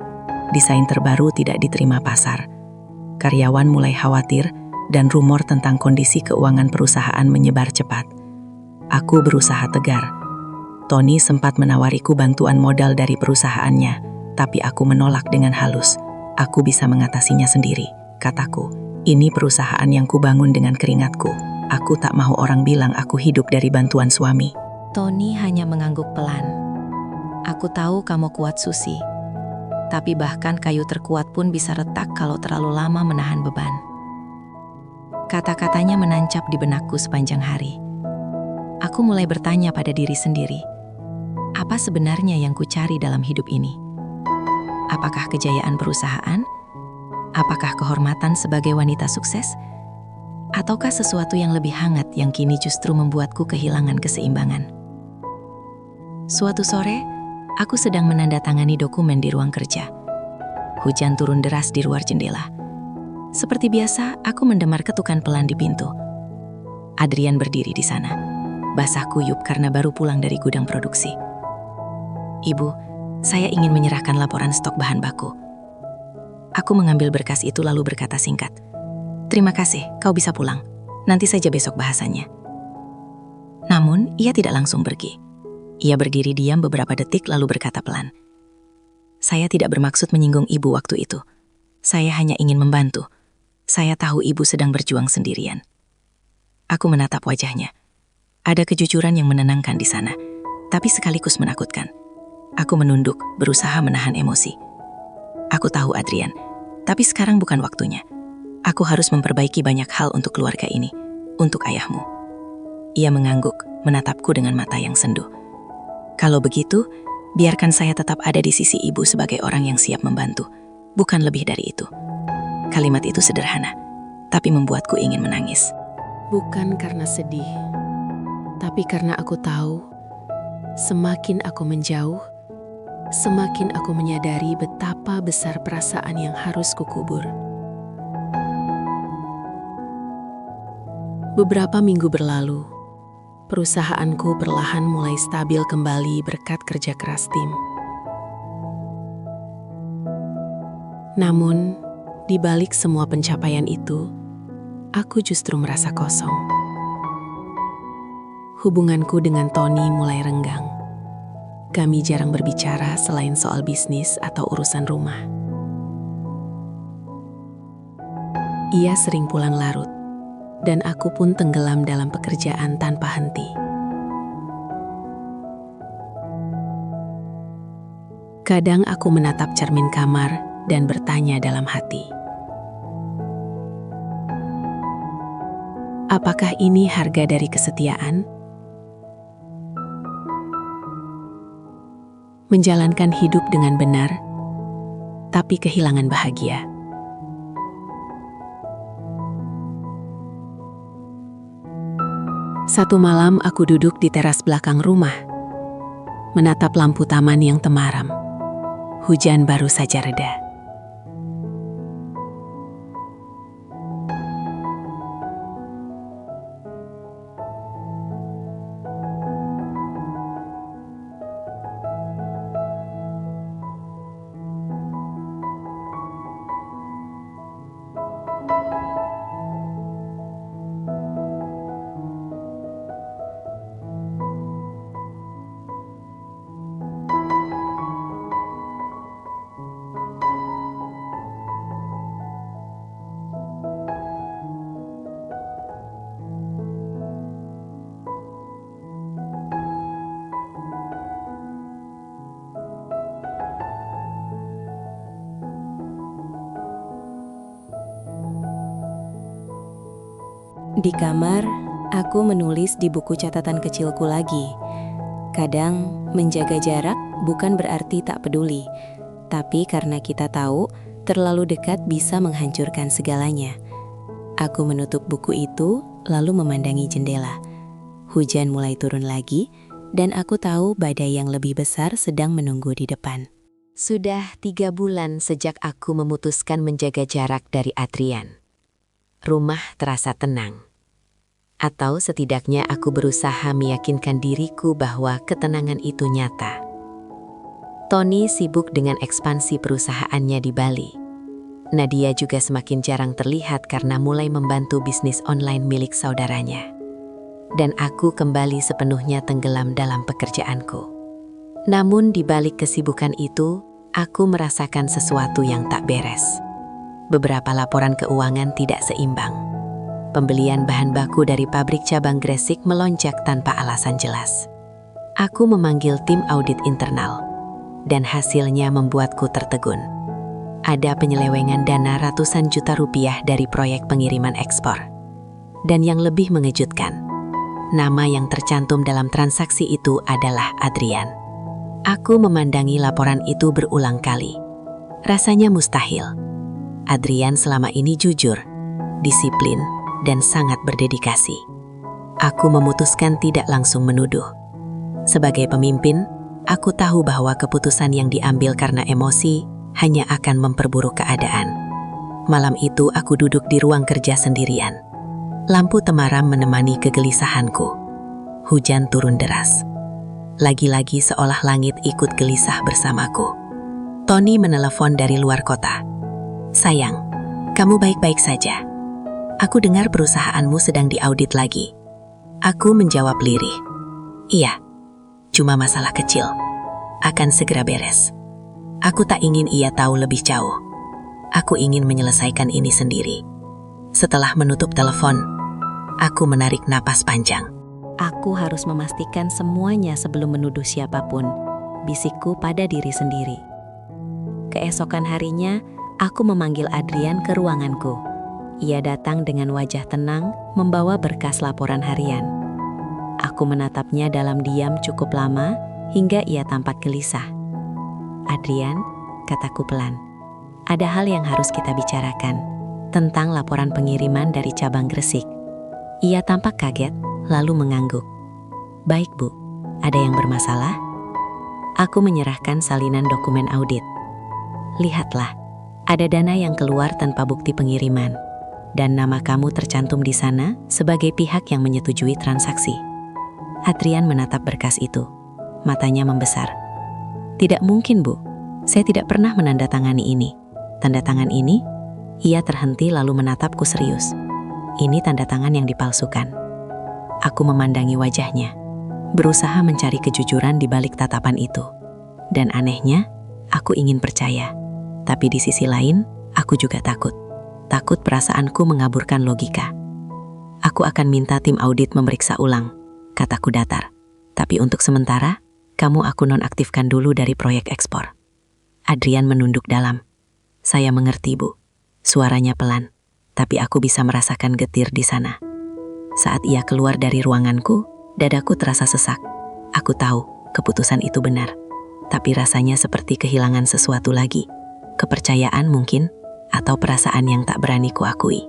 Desain terbaru tidak diterima pasar. Karyawan mulai khawatir dan rumor tentang kondisi keuangan perusahaan menyebar cepat. Aku berusaha tegar. Tony sempat menawariku bantuan modal dari perusahaannya, tapi aku menolak dengan halus. "Aku bisa mengatasinya sendiri," kataku. "Ini perusahaan yang kubangun dengan keringatku. Aku tak mau orang bilang aku hidup dari bantuan suami." Tony hanya mengangguk pelan. "Aku tahu kamu kuat, Susi. Tapi bahkan kayu terkuat pun bisa retak kalau terlalu lama menahan beban." Kata-katanya menancap di benakku sepanjang hari. Aku mulai bertanya pada diri sendiri, apa sebenarnya yang kucari dalam hidup ini? Apakah kejayaan perusahaan? Apakah kehormatan sebagai wanita sukses? Ataukah sesuatu yang lebih hangat yang kini justru membuatku kehilangan keseimbangan? Suatu sore, aku sedang menandatangani dokumen di ruang kerja. Hujan turun deras di luar jendela. Seperti biasa, aku mendemar ketukan pelan di pintu. Adrian berdiri di sana, basah kuyup karena baru pulang dari gudang produksi. "Ibu, saya ingin menyerahkan laporan stok bahan baku." Aku mengambil berkas itu lalu berkata singkat, "Terima kasih, kau bisa pulang. Nanti saja besok bahasannya." Namun, ia tidak langsung pergi. Ia berdiri diam beberapa detik lalu berkata pelan, "Saya tidak bermaksud menyinggung ibu waktu itu. Saya hanya ingin membantu. Saya tahu ibu sedang berjuang sendirian." Aku menatap wajahnya. Ada kejujuran yang menenangkan di sana, tapi sekaligus menakutkan. Aku menunduk, berusaha menahan emosi. "Aku tahu, Adrian, tapi sekarang bukan waktunya. Aku harus memperbaiki banyak hal untuk keluarga ini, untuk ayahmu." Ia mengangguk, menatapku dengan mata yang sendu. "Kalau begitu, biarkan saya tetap ada di sisi ibu sebagai orang yang siap membantu, bukan lebih dari itu." Kalimat itu sederhana, tapi membuatku ingin menangis. Bukan karena sedih, tapi karena aku tahu, semakin aku menjauh, semakin aku menyadari betapa besar perasaan yang harus kukubur. Beberapa minggu berlalu, perusahaanku perlahan mulai stabil kembali berkat kerja keras tim. Namun, di balik semua pencapaian itu, aku justru merasa kosong. Hubunganku dengan Tony mulai renggang. Kami jarang berbicara selain soal bisnis atau urusan rumah. Ia sering pulang larut, dan aku pun tenggelam dalam pekerjaan tanpa henti. Kadang aku menatap cermin kamar dan bertanya dalam hati, apakah ini harga dari kesetiaan? Menjalankan hidup dengan benar, tapi kehilangan bahagia. Satu malam aku duduk di teras belakang rumah, menatap lampu taman yang temaram. Hujan baru saja reda. Di kamar, Aku menulis di buku catatan kecilku lagi. Kadang menjaga jarak bukan berarti tak peduli, tapi karena kita tahu terlalu dekat bisa menghancurkan segalanya. Aku menutup buku itu lalu memandangi jendela. Hujan mulai turun lagi dan aku tahu badai yang lebih besar sedang menunggu di depan. Sudah 3 bulan sejak aku memutuskan menjaga jarak dari Adrian. Rumah terasa tenang. Atau setidaknya aku berusaha meyakinkan diriku bahwa ketenangan itu nyata. Tony sibuk dengan ekspansi perusahaannya di Bali. Nadia juga semakin jarang terlihat karena mulai membantu bisnis online milik saudaranya. Dan aku kembali sepenuhnya tenggelam dalam pekerjaanku. Namun di balik kesibukan itu, aku merasakan sesuatu yang tak beres. Beberapa laporan keuangan tidak seimbang. Pembelian bahan baku dari pabrik cabang Gresik melonjak tanpa alasan jelas. Aku memanggil tim audit internal, dan hasilnya membuatku tertegun. Ada penyelewengan dana ratusan juta rupiah dari proyek pengiriman ekspor. Dan yang lebih mengejutkan, nama yang tercantum dalam transaksi itu adalah Adrian. Aku memandangi laporan itu berulang kali. Rasanya mustahil. Adrian selama ini jujur, disiplin, dan sangat berdedikasi. Aku memutuskan tidak langsung menuduh. Sebagai pemimpin, aku tahu bahwa keputusan yang diambil karena emosi hanya akan memperburuk keadaan. Malam itu aku duduk di ruang kerja sendirian. Lampu temaram menemani kegelisahanku. Hujan turun deras. Lagi-lagi seolah langit ikut gelisah bersamaku. Tony menelepon dari luar kota. "Sayang, kamu baik-baik saja? Aku dengar perusahaanmu sedang diaudit lagi." Aku menjawab lirih. "Iya, cuma masalah kecil. Akan segera beres." Aku tak ingin ia tahu lebih jauh. Aku ingin menyelesaikan ini sendiri. Setelah menutup telepon, aku menarik napas panjang. Aku harus memastikan semuanya sebelum menuduh siapapun, bisikku pada diri sendiri. Keesokan harinya, aku memanggil Adrian ke ruanganku. Ia datang dengan wajah tenang, membawa berkas laporan harian. Aku menatapnya dalam diam cukup lama, hingga ia tampak gelisah. "Adrian," kataku pelan, "ada hal yang harus kita bicarakan, tentang laporan pengiriman dari cabang Gresik." Ia tampak kaget, lalu mengangguk. "Baik, Bu, ada yang bermasalah?" Aku menyerahkan salinan dokumen audit. "Lihatlah, ada dana yang keluar tanpa bukti pengiriman. Dan nama kamu tercantum di sana sebagai pihak yang menyetujui transaksi." Adrian menatap berkas itu. Matanya membesar. "Tidak mungkin, Bu. Saya tidak pernah menandatangani ini." "Tanda tangan ini?" Ia terhenti lalu menatapku serius. "Ini tanda tangan yang dipalsukan." Aku memandangi wajahnya, berusaha mencari kejujuran di balik tatapan itu. Dan anehnya, aku ingin percaya. Tapi di sisi lain, aku juga takut. Takut perasaanku mengaburkan logika. "Aku akan minta tim audit memeriksa ulang," kataku datar. "Tapi untuk sementara, kamu aku nonaktifkan dulu dari proyek ekspor." Adrian menunduk dalam. "Saya mengerti, Bu." Suaranya pelan, tapi aku bisa merasakan getir di sana. Saat ia keluar dari ruanganku, dadaku terasa sesak. Aku tahu keputusan itu benar, tapi rasanya seperti kehilangan sesuatu lagi. Kepercayaan mungkin, atau perasaan yang tak berani kuakui.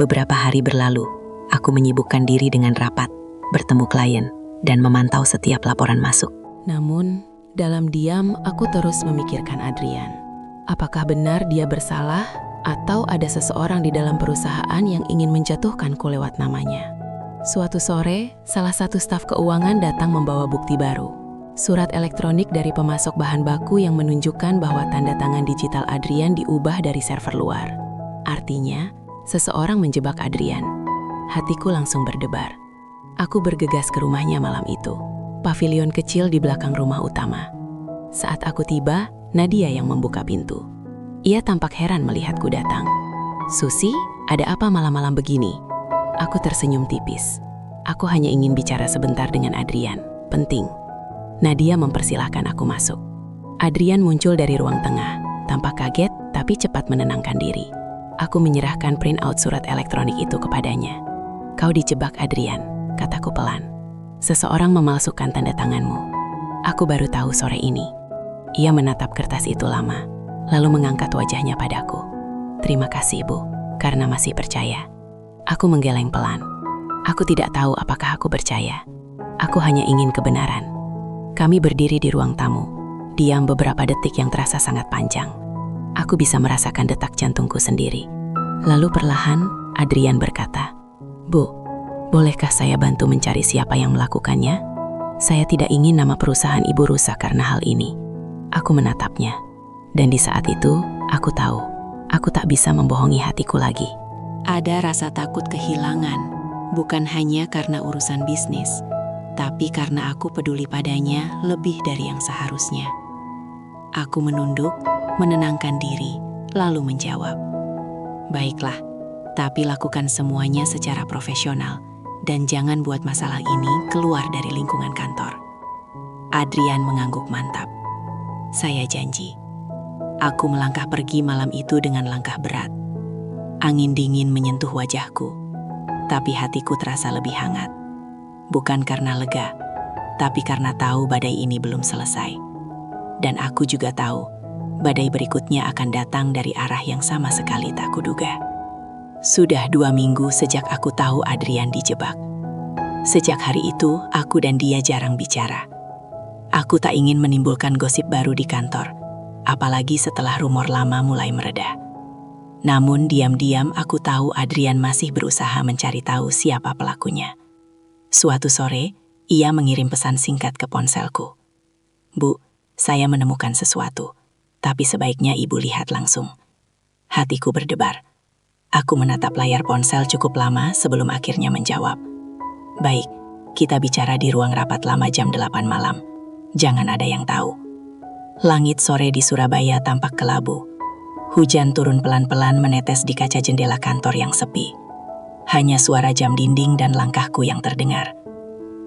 Beberapa hari berlalu, aku menyibukkan diri dengan rapat, bertemu klien, dan memantau setiap laporan masuk. Namun, dalam diam aku terus memikirkan Adrian. Apakah benar dia bersalah, atau ada seseorang di dalam perusahaan yang ingin menjatuhkanku lewat namanya? Suatu sore, salah satu staf keuangan datang membawa bukti baru. Surat elektronik dari pemasok bahan baku yang menunjukkan bahwa tanda tangan digital Adrian diubah dari server luar. Artinya, seseorang menjebak Adrian. Hatiku langsung berdebar. Aku bergegas ke rumahnya malam itu. Pavilion kecil di belakang rumah utama. Saat aku tiba, Nadia yang membuka pintu. Ia tampak heran melihatku datang. "Susi, ada apa malam-malam begini?" Aku tersenyum tipis. "Aku hanya ingin bicara sebentar dengan Adrian. Penting." Nadia mempersilahkan aku masuk. Adrian muncul dari ruang tengah, tampak kaget tapi cepat menenangkan diri. Aku menyerahkan print out surat elektronik itu kepadanya. Kau dijebak, Adrian, kataku pelan. Seseorang memalsukan tanda tanganmu. Aku baru tahu sore ini. Ia menatap kertas itu lama, lalu mengangkat wajahnya padaku. Terima kasih, Bu, karena masih percaya. Aku menggeleng pelan. Aku tidak tahu apakah aku percaya. Aku hanya ingin kebenaran. Kami berdiri di ruang tamu, diam beberapa detik yang terasa sangat panjang. Aku bisa merasakan detak jantungku sendiri. Lalu perlahan, Adrian berkata, "Bu, bolehkah saya bantu mencari siapa yang melakukannya? Saya tidak ingin nama perusahaan ibu rusak karena hal ini." Aku menatapnya, dan di saat itu, aku tahu, aku tak bisa membohongi hatiku lagi. Ada rasa takut kehilangan, bukan hanya karena urusan bisnis, tapi karena aku peduli padanya lebih dari yang seharusnya. Aku menunduk, menenangkan diri, lalu menjawab, "Baiklah, tapi lakukan semuanya secara profesional dan jangan buat masalah ini keluar dari lingkungan kantor." Adrian mengangguk mantap. Saya janji. Aku melangkah pergi malam itu dengan langkah berat. Angin dingin menyentuh wajahku, tapi hatiku terasa lebih hangat. Bukan karena lega, tapi karena tahu badai ini belum selesai. Dan aku juga tahu, badai berikutnya akan datang dari arah yang sama sekali tak kuduga. Sudah 2 minggu sejak aku tahu Adrian dijebak. Sejak hari itu, aku dan dia jarang bicara. Aku tak ingin menimbulkan gosip baru di kantor, apalagi setelah rumor lama mulai mereda. Namun diam-diam aku tahu Adrian masih berusaha mencari tahu siapa pelakunya. Suatu sore, ia mengirim pesan singkat ke ponselku. "Bu, saya menemukan sesuatu, tapi sebaiknya Ibu lihat langsung." Hatiku berdebar. Aku menatap layar ponsel cukup lama sebelum akhirnya menjawab. "Baik, kita bicara di ruang rapat lama jam 8 malam. Jangan ada yang tahu." Langit sore di Surabaya tampak kelabu. Hujan turun pelan-pelan menetes di kaca jendela kantor yang sepi. Hanya suara jam dinding dan langkahku yang terdengar.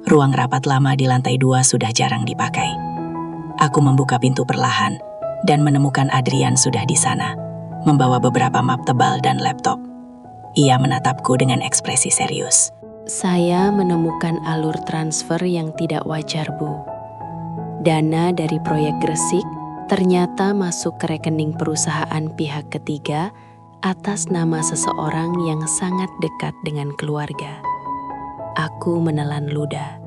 Ruang rapat lama di lantai 2 sudah jarang dipakai. Aku membuka pintu perlahan dan menemukan Adrian sudah di sana, membawa beberapa map tebal dan laptop. Ia menatapku dengan ekspresi serius. "Saya menemukan alur transfer yang tidak wajar, Bu. Dana dari proyek Gresik ternyata masuk ke rekening perusahaan pihak ketiga atas nama seseorang yang sangat dekat dengan keluarga." Aku menelan ludah.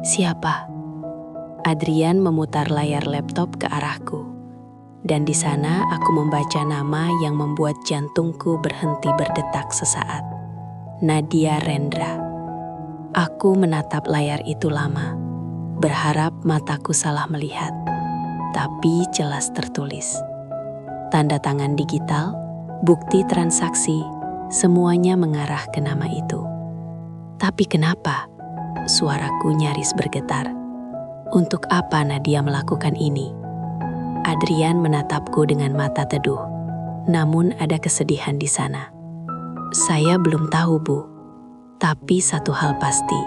"Siapa?" Adrian memutar layar laptop ke arahku. Dan di sana aku membaca nama yang membuat jantungku berhenti berdetak sesaat. Nadia Rendra. Aku menatap layar itu lama, berharap mataku salah melihat. Tapi jelas tertulis. Tanda tangan digital, bukti transaksi, semuanya mengarah ke nama itu. Tapi kenapa? Suaraku nyaris bergetar. Untuk apa Nadia melakukan ini? Adrian menatapku dengan mata teduh, namun ada kesedihan di sana. "Saya belum tahu, Bu. Tapi satu hal pasti,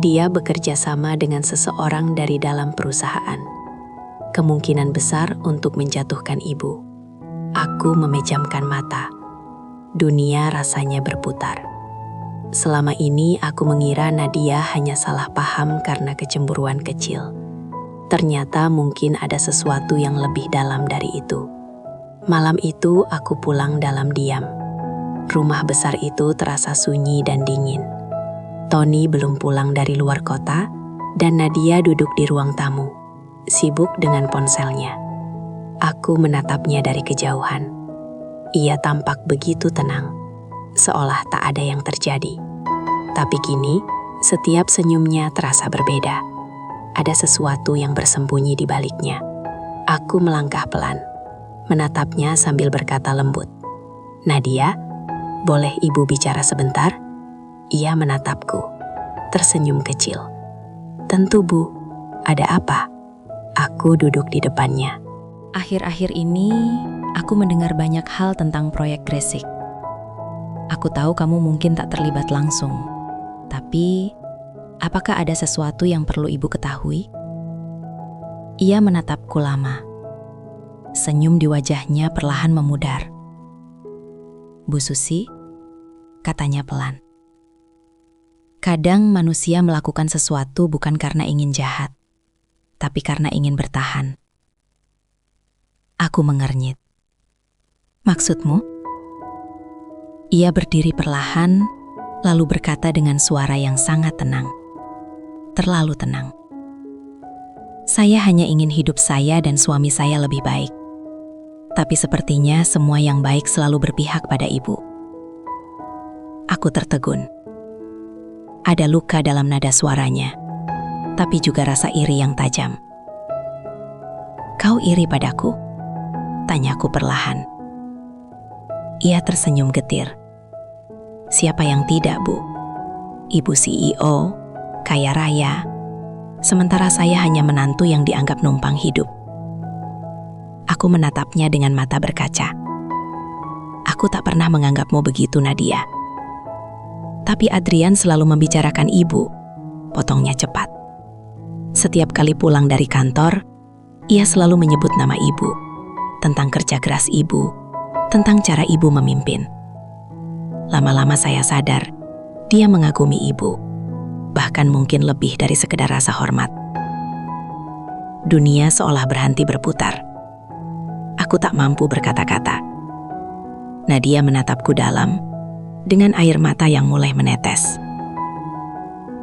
dia bekerja sama dengan seseorang dari dalam perusahaan. Kemungkinan besar untuk menjatuhkan Ibu." Aku memejamkan mata. Dunia rasanya berputar. Selama ini aku mengira Nadia hanya salah paham karena kecemburuan kecil. Ternyata mungkin ada sesuatu yang lebih dalam dari itu. Malam itu aku pulang dalam diam. Rumah besar itu terasa sunyi dan dingin. Tony belum pulang dari luar kota, dan Nadia duduk di ruang tamu, sibuk dengan ponselnya. Aku menatapnya dari kejauhan. Ia tampak begitu tenang, seolah tak ada yang terjadi. Tapi kini, setiap senyumnya terasa berbeda. Ada sesuatu yang bersembunyi di baliknya. Aku melangkah pelan, menatapnya sambil berkata lembut, "Nadia, boleh Ibu bicara sebentar?" Ia menatapku, tersenyum kecil. "Tentu, Bu. Ada apa?" Aku duduk di depannya. Akhir-akhir ini, aku mendengar banyak hal tentang proyek Gresik. Aku tahu kamu mungkin tak terlibat langsung, tapi apakah ada sesuatu yang perlu Ibu ketahui? Ia menatapku lama. Senyum di wajahnya perlahan memudar. "Bu Susi," katanya pelan. Kadang manusia melakukan sesuatu bukan karena ingin jahat, tapi karena ingin bertahan. Aku mengernyit. Maksudmu? Ia berdiri perlahan, lalu berkata dengan suara yang sangat tenang. Terlalu tenang. Saya hanya ingin hidup saya dan suami saya lebih baik. Tapi sepertinya semua yang baik selalu berpihak pada ibu. Aku tertegun. Ada luka dalam nada suaranya, tapi juga rasa iri yang tajam. Kau iri padaku? Tanyaku perlahan. Ia tersenyum getir. Siapa yang tidak, Bu? Ibu CEO, kaya raya, sementara saya hanya menantu yang dianggap numpang hidup. Aku menatapnya dengan mata berkaca. Aku tak pernah menganggapmu begitu, Nadia. Tapi Adrian selalu membicarakan ibu, potongnya cepat. Setiap kali pulang dari kantor, ia selalu menyebut nama ibu, tentang kerja keras ibu, tentang cara ibu memimpin. Lama-lama saya sadar, dia mengagumi ibu, bahkan mungkin lebih dari sekedar rasa hormat. Dunia seolah berhenti berputar. Aku tak mampu berkata-kata. Nadia menatapku dalam, dengan air mata yang mulai menetes.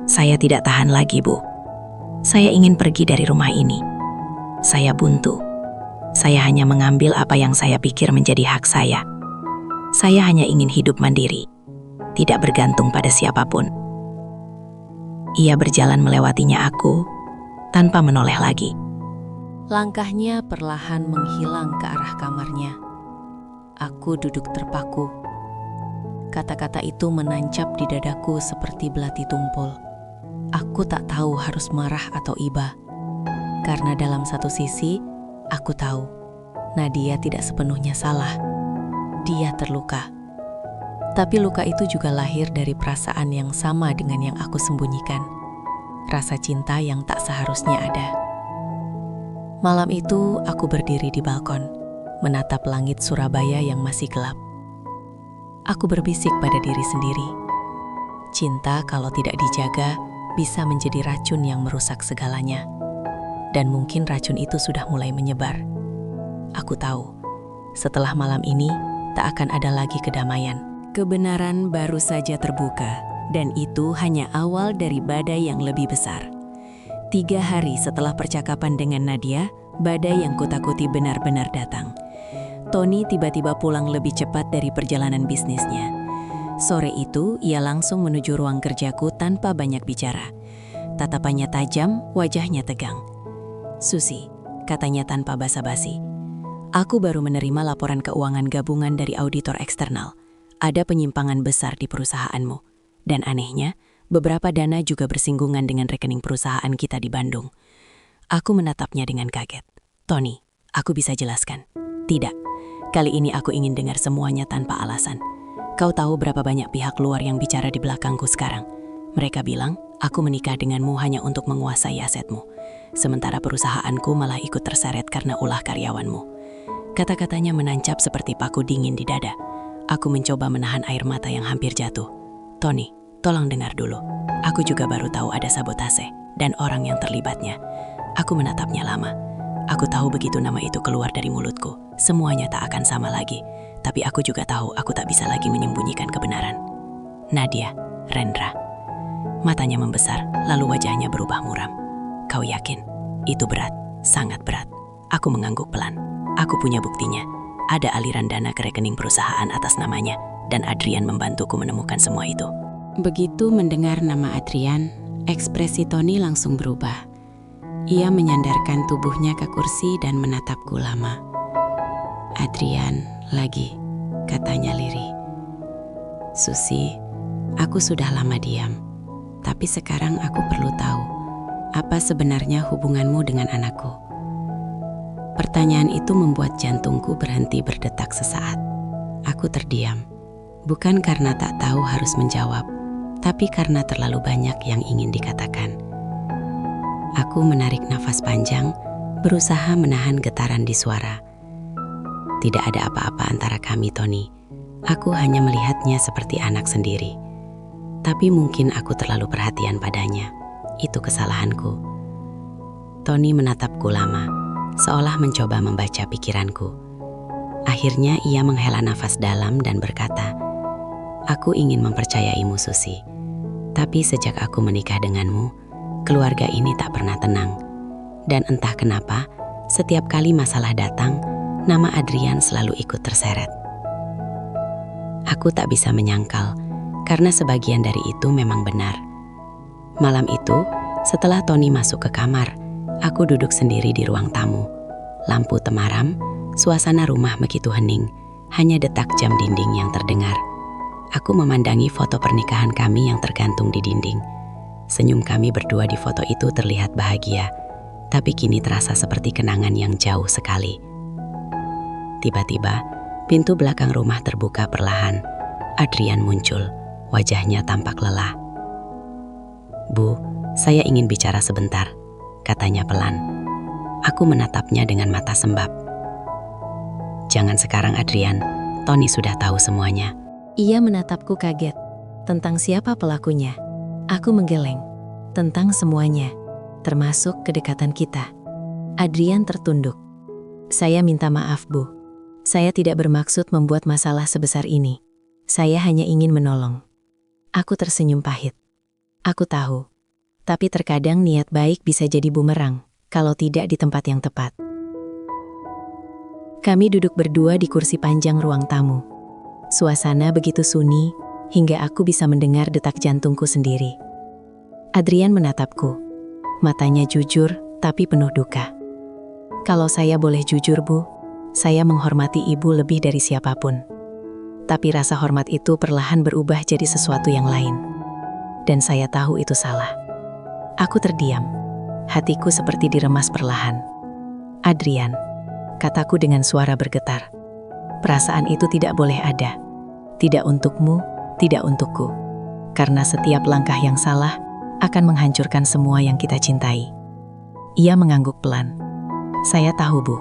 Saya tidak tahan lagi, Bu. Saya ingin pergi dari rumah ini. Saya buntu. Saya hanya mengambil apa yang saya pikir menjadi hak saya. Saya hanya ingin hidup mandiri, tidak bergantung pada siapapun. Ia berjalan melewatinya aku, tanpa menoleh lagi. Langkahnya perlahan menghilang ke arah kamarnya. Aku duduk terpaku. Kata-kata itu menancap di dadaku seperti belati tumpul. Aku tak tahu harus marah atau iba. Karena dalam satu sisi, aku tahu Nadia tidak sepenuhnya salah. Dia terluka. Tapi luka itu juga lahir dari perasaan yang sama dengan yang aku sembunyikan. Rasa cinta yang tak seharusnya ada. Malam itu aku berdiri di balkon, menatap langit Surabaya yang masih gelap. Aku berbisik pada diri sendiri. Cinta kalau tidak dijaga bisa menjadi racun yang merusak segalanya. Dan mungkin racun itu sudah mulai menyebar. Aku tahu, setelah malam ini tak akan ada lagi kedamaian. Kebenaran baru saja terbuka, dan itu hanya awal dari badai yang lebih besar. 3 hari setelah percakapan dengan Nadia, badai yang kutakuti benar-benar datang. Tony tiba-tiba pulang lebih cepat dari perjalanan bisnisnya. Sore itu, ia langsung menuju ruang kerjaku tanpa banyak bicara. Tatapannya tajam, wajahnya tegang. "Susi," katanya tanpa basa-basi. "Aku baru menerima laporan keuangan gabungan dari auditor eksternal. Ada penyimpangan besar di perusahaanmu. Dan anehnya, beberapa dana juga bersinggungan dengan rekening perusahaan kita di Bandung." Aku menatapnya dengan kaget. "Tony, aku bisa jelaskan." "Tidak. Kali ini aku ingin dengar semuanya tanpa alasan. Kau tahu berapa banyak pihak luar yang bicara di belakangku sekarang? Mereka bilang, aku menikah denganmu hanya untuk menguasai asetmu. Sementara perusahaanku malah ikut terseret karena ulah karyawanmu." Kata-katanya menancap seperti paku dingin di dada. Aku mencoba menahan air mata yang hampir jatuh. "Tony, tolong dengar dulu. Aku juga baru tahu ada sabotase dan orang yang terlibatnya." Aku menatapnya lama. Aku tahu begitu nama itu keluar dari mulutku, semuanya tak akan sama lagi. Tapi aku juga tahu aku tak bisa lagi menyembunyikan kebenaran. "Nadia, Rendra." Matanya membesar, lalu wajahnya berubah muram. "Kau yakin? Itu berat, sangat berat." Aku mengangguk pelan. "Aku punya buktinya. Ada aliran dana ke rekening perusahaan atas namanya, dan Adrian membantuku menemukan semua itu." Begitu mendengar nama Adrian, ekspresi Tony langsung berubah. Ia menyandarkan tubuhnya ke kursi dan menatapku lama. "Adrian lagi," katanya lirih. "Susi, aku sudah lama diam. Tapi sekarang aku perlu tahu, apa sebenarnya hubunganmu dengan anakku?" Pertanyaan itu membuat jantungku berhenti berdetak sesaat. Aku terdiam, bukan karena tak tahu harus menjawab, tapi karena terlalu banyak yang ingin dikatakan. Aku menarik nafas panjang, berusaha menahan getaran di suara. Tidak ada apa-apa antara kami, Tony. Aku hanya melihatnya seperti anak sendiri. Tapi mungkin aku terlalu perhatian padanya. Itu kesalahanku. Tony menatapku lama, seolah mencoba membaca pikiranku. Akhirnya ia menghela nafas dalam dan berkata, "Aku ingin mempercayaimu, Susi. Tapi sejak aku menikah denganmu, keluarga ini tak pernah tenang. Dan entah kenapa, setiap kali masalah datang, nama Adrian selalu ikut terseret." Aku tak bisa menyangkal, karena sebagian dari itu memang benar. Malam itu, setelah Tony masuk ke kamar, aku duduk sendiri di ruang tamu. Lampu temaram, suasana rumah begitu hening, hanya detak jam dinding yang terdengar. Aku memandangi foto pernikahan kami yang tergantung di dinding. Senyum kami berdua di foto itu terlihat bahagia, tapi kini terasa seperti kenangan yang jauh sekali. Tiba-tiba, pintu belakang rumah terbuka perlahan. Adrian muncul, wajahnya tampak lelah. "Bu, saya ingin bicara sebentar," katanya pelan. Aku menatapnya dengan mata sembab. "Jangan sekarang, Adrian. Tony sudah tahu semuanya." Ia menatapku kaget. Tentang siapa pelakunya? Aku menggeleng. Tentang semuanya, termasuk kedekatan kita. Adrian tertunduk. "Saya minta maaf, Bu. Saya tidak bermaksud membuat masalah sebesar ini. Saya hanya ingin menolong." Aku tersenyum pahit. Aku tahu. Tapi terkadang niat baik bisa jadi bumerang, kalau tidak di tempat yang tepat. Kami duduk berdua di kursi panjang ruang tamu. Suasana begitu sunyi, hingga aku bisa mendengar detak jantungku sendiri. Adrian menatapku. Matanya jujur, tapi penuh duka. "Kalau saya boleh jujur, Bu, saya menghormati ibu lebih dari siapapun. Tapi rasa hormat itu perlahan berubah jadi sesuatu yang lain. Dan saya tahu itu salah." Aku terdiam. Hatiku seperti diremas perlahan. "Adrian," kataku dengan suara bergetar. "Perasaan itu tidak boleh ada. Tidak untukmu, tidak untukku. Karena setiap langkah yang salah akan menghancurkan semua yang kita cintai." Ia mengangguk pelan. "Saya tahu, Bu.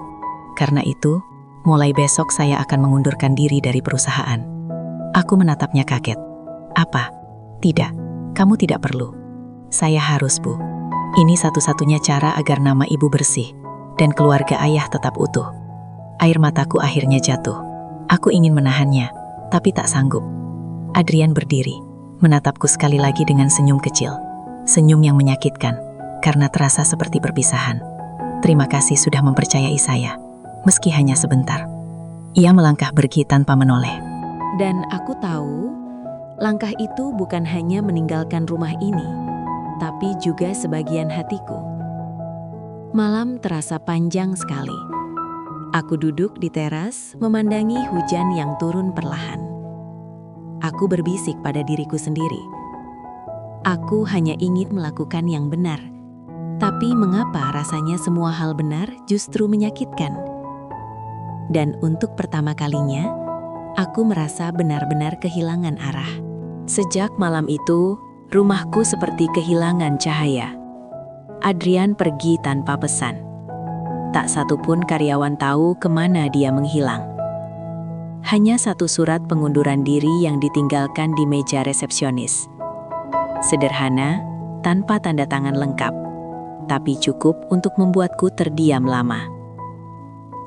Karena itu, mulai besok saya akan mengundurkan diri dari perusahaan." Aku menatapnya kaget. "Apa? Tidak, kamu tidak perlu." "Saya harus, Bu. Ini satu-satunya cara agar nama ibu bersih dan keluarga ayah tetap utuh." Air mataku akhirnya jatuh. Aku ingin menahannya, tapi tak sanggup. Adrian berdiri, menatapku sekali lagi dengan senyum kecil. Senyum yang menyakitkan, karena terasa seperti perpisahan. "Terima kasih sudah mempercayai saya, meski hanya sebentar." Ia melangkah pergi tanpa menoleh. Dan aku tahu, langkah itu bukan hanya meninggalkan rumah ini, tapi juga sebagian hatiku. Malam terasa panjang sekali. Aku duduk di teras, memandangi hujan yang turun perlahan. Aku berbisik pada diriku sendiri. Aku hanya ingin melakukan yang benar. Tapi mengapa rasanya semua hal benar justru menyakitkan? Dan untuk pertama kalinya, aku merasa benar-benar kehilangan arah. Sejak malam itu, rumahku seperti kehilangan cahaya. Adrian pergi tanpa pesan. Tak satu pun karyawan tahu kemana dia menghilang. Hanya satu surat pengunduran diri yang ditinggalkan di meja resepsionis. Sederhana, tanpa tanda tangan lengkap, tapi cukup untuk membuatku terdiam lama.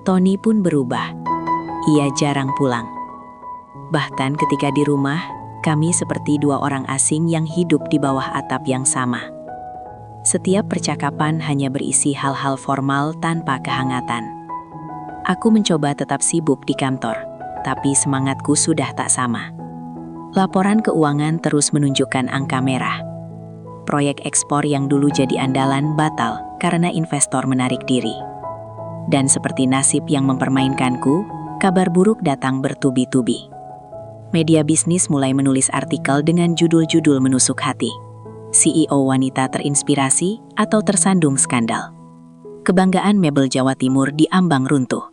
Tony pun berubah. Ia jarang pulang. Bahkan ketika di rumah, kami seperti dua orang asing yang hidup di bawah atap yang sama. Setiap percakapan hanya berisi hal-hal formal tanpa kehangatan. Aku mencoba tetap sibuk di kantor, tapi semangatku sudah tak sama. Laporan keuangan terus menunjukkan angka merah. Proyek ekspor yang dulu jadi andalan batal karena investor menarik diri. Dan seperti nasib yang mempermainkanku, kabar buruk datang bertubi-tubi. Media bisnis mulai menulis artikel dengan judul-judul menusuk hati. CEO wanita terinspirasi atau tersandung skandal. Kebanggaan mebel Jawa Timur diambang runtuh.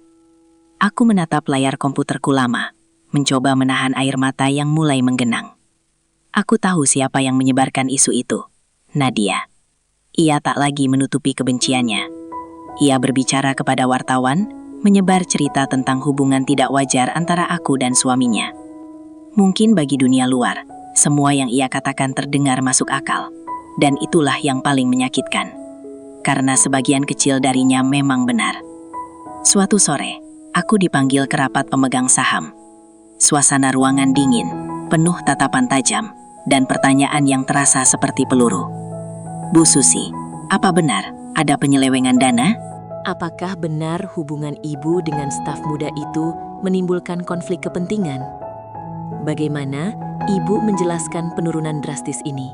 Aku menatap layar komputerku lama, mencoba menahan air mata yang mulai menggenang. Aku tahu siapa yang menyebarkan isu itu. Nadia. Ia tak lagi menutupi kebenciannya. Ia berbicara kepada wartawan, menyebar cerita tentang hubungan tidak wajar antara aku dan suaminya. Mungkin bagi dunia luar, Semua yang ia katakan terdengar masuk akal, dan itulah yang paling menyakitkan. Karena sebagian kecil darinya memang benar. Suatu sore, aku dipanggil ke rapat pemegang saham. Suasana ruangan dingin, penuh tatapan tajam, dan pertanyaan yang terasa seperti peluru. Bu Susi, apa benar ada penyelewengan dana? Apakah benar hubungan ibu dengan staf muda itu menimbulkan konflik kepentingan? Bagaimana ibu menjelaskan penurunan drastis ini?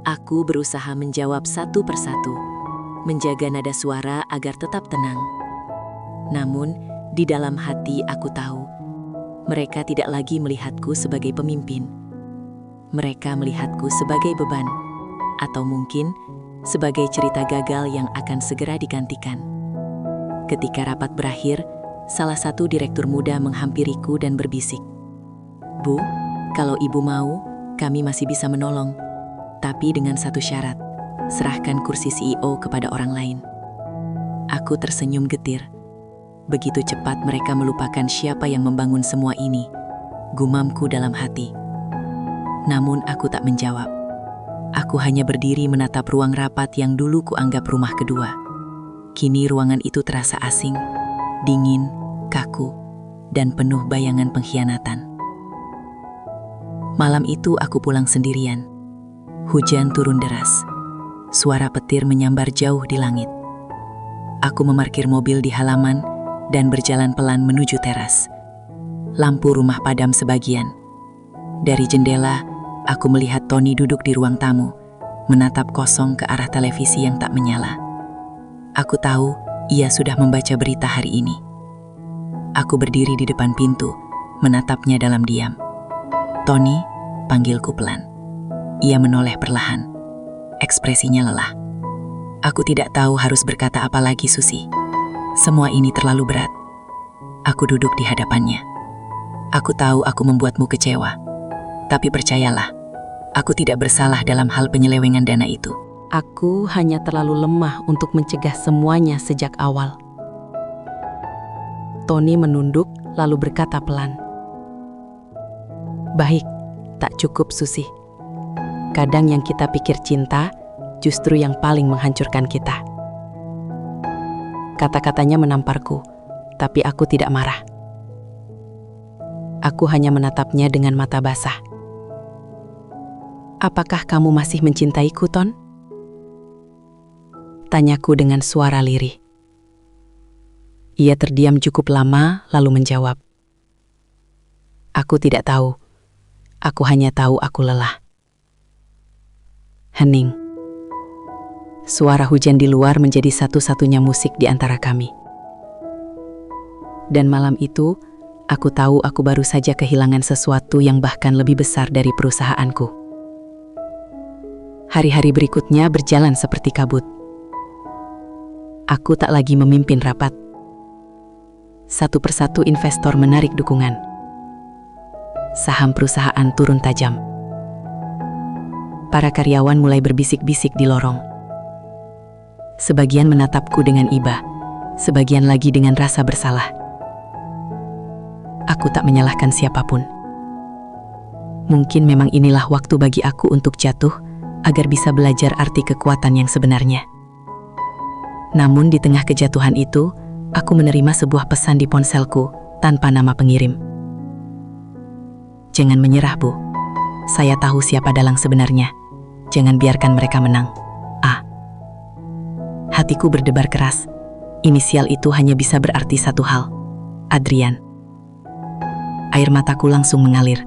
Aku berusaha menjawab satu persatu, menjaga nada suara agar tetap tenang. Namun, di dalam hati aku tahu, mereka tidak lagi melihatku sebagai pemimpin. Mereka melihatku sebagai beban, atau mungkin sebagai cerita gagal yang akan segera digantikan. Ketika rapat berakhir, salah satu direktur muda menghampiriku dan berbisik, "Bu, kalau ibu mau, kami masih bisa menolong. Tapi dengan satu syarat, serahkan kursi CEO kepada orang lain." Aku tersenyum getir. Begitu cepat mereka melupakan siapa yang membangun semua ini, gumamku dalam hati. Namun aku tak menjawab. Aku hanya berdiri menatap ruang rapat yang dulu kuanggap rumah kedua. Kini ruangan itu terasa asing, dingin, kaku, dan penuh bayangan pengkhianatan. Malam itu aku pulang sendirian. Hujan turun deras. Suara petir menyambar jauh di langit. Aku memarkir mobil di halaman dan berjalan pelan menuju teras. Lampu rumah padam sebagian. Dari jendela, aku melihat Tony duduk di ruang tamu, menatap kosong ke arah televisi yang tak menyala. Aku tahu ia sudah membaca berita hari ini. Aku berdiri di depan pintu, menatapnya dalam diam. "Tony," panggilku pelan. Ia menoleh perlahan. Ekspresinya lelah. Aku tidak tahu harus berkata apa lagi, Susi. Semua ini terlalu berat. Aku duduk di hadapannya. Aku tahu aku membuatmu kecewa. Tapi percayalah, aku tidak bersalah dalam hal penyelewengan dana itu. Aku hanya terlalu lemah untuk mencegah semuanya sejak awal. Tony menunduk lalu berkata pelan, "Baik, tak cukup, Susi. Kadang yang kita pikir cinta, justru yang paling menghancurkan kita." Kata-katanya menamparku, tapi aku tidak marah. Aku hanya menatapnya dengan mata basah. "Apakah kamu masih mencintaiku, Ton?" Tanyaku dengan suara lirih. Ia terdiam cukup lama lalu menjawab, "Aku tidak tahu. Aku hanya tahu aku lelah." Hening. Suara hujan di luar menjadi satu-satunya musik di antara kami. Dan malam itu, aku tahu aku baru saja kehilangan sesuatu yang bahkan lebih besar dari perusahaanku. Hari-hari berikutnya berjalan seperti kabut. Aku tak lagi memimpin rapat. Satu persatu investor menarik dukungan. Saham perusahaan turun tajam. Para karyawan mulai berbisik-bisik di lorong. Sebagian menatapku dengan iba, sebagian lagi dengan rasa bersalah. Aku tak menyalahkan siapapun. Mungkin memang inilah waktu bagi aku untuk jatuh, agar bisa belajar arti kekuatan yang sebenarnya. Namun di tengah kejatuhan itu, aku menerima sebuah pesan di ponselku tanpa nama pengirim. "Jangan menyerah, Bu. Saya tahu siapa dalang sebenarnya. Jangan biarkan mereka menang. A." Hatiku berdebar keras. Inisial itu hanya bisa berarti satu hal. Adrian. Air mataku langsung mengalir.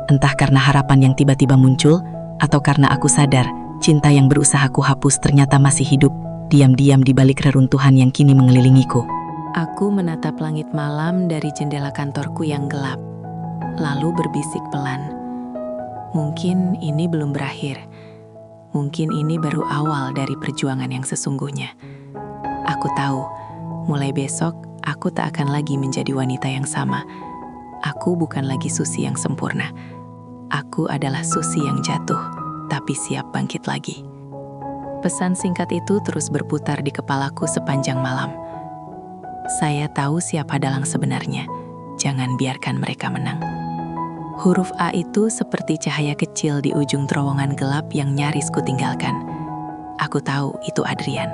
Entah karena harapan yang tiba-tiba muncul, atau karena aku sadar cinta yang berusaha ku hapus ternyata masih hidup, diam-diam di balik reruntuhan yang kini mengelilingiku. Aku menatap langit malam dari jendela kantorku yang gelap, lalu berbisik pelan. Mungkin ini belum berakhir. Mungkin ini baru awal dari perjuangan yang sesungguhnya. Aku tahu, mulai besok aku tak akan lagi menjadi wanita yang sama. Aku bukan lagi Susi yang sempurna. Aku adalah Susi yang jatuh, tapi siap bangkit lagi. Pesan singkat itu terus berputar di kepalaku sepanjang malam. Saya tahu siapa dalang sebenarnya. Jangan biarkan mereka menang. Huruf A itu seperti cahaya kecil di ujung terowongan gelap yang nyaris kutinggalkan. Aku tahu itu Adrian.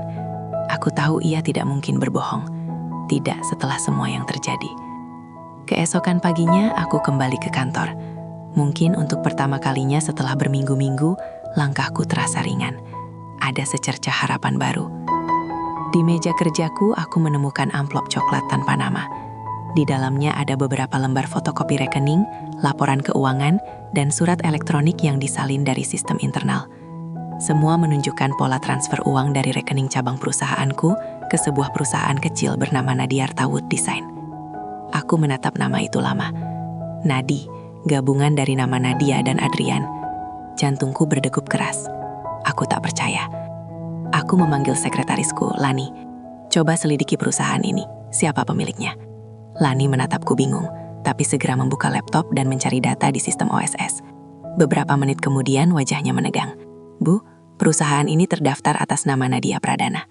Aku tahu ia tidak mungkin berbohong. Tidak setelah semua yang terjadi. Keesokan paginya aku kembali ke kantor. Mungkin untuk pertama kalinya setelah berminggu-minggu, langkahku terasa ringan. Ada secercah harapan baru. Di meja kerjaku, aku menemukan amplop coklat tanpa nama. Di dalamnya ada beberapa lembar fotokopi rekening, laporan keuangan, dan surat elektronik yang disalin dari sistem internal. Semua menunjukkan pola transfer uang dari rekening cabang perusahaanku ke sebuah perusahaan kecil bernama Nadiarta Wood Design. Aku menatap nama itu lama. Nadi, gabungan dari nama Nadia dan Adrian. Jantungku berdegup keras. Aku tak percaya. Aku memanggil sekretarisku, Lani. Coba selidiki perusahaan ini. Siapa pemiliknya? Lani menatapku bingung, tapi segera membuka laptop dan mencari data di sistem OSS. Beberapa menit kemudian wajahnya menegang. Bu, perusahaan ini terdaftar atas nama Nadia Pradana.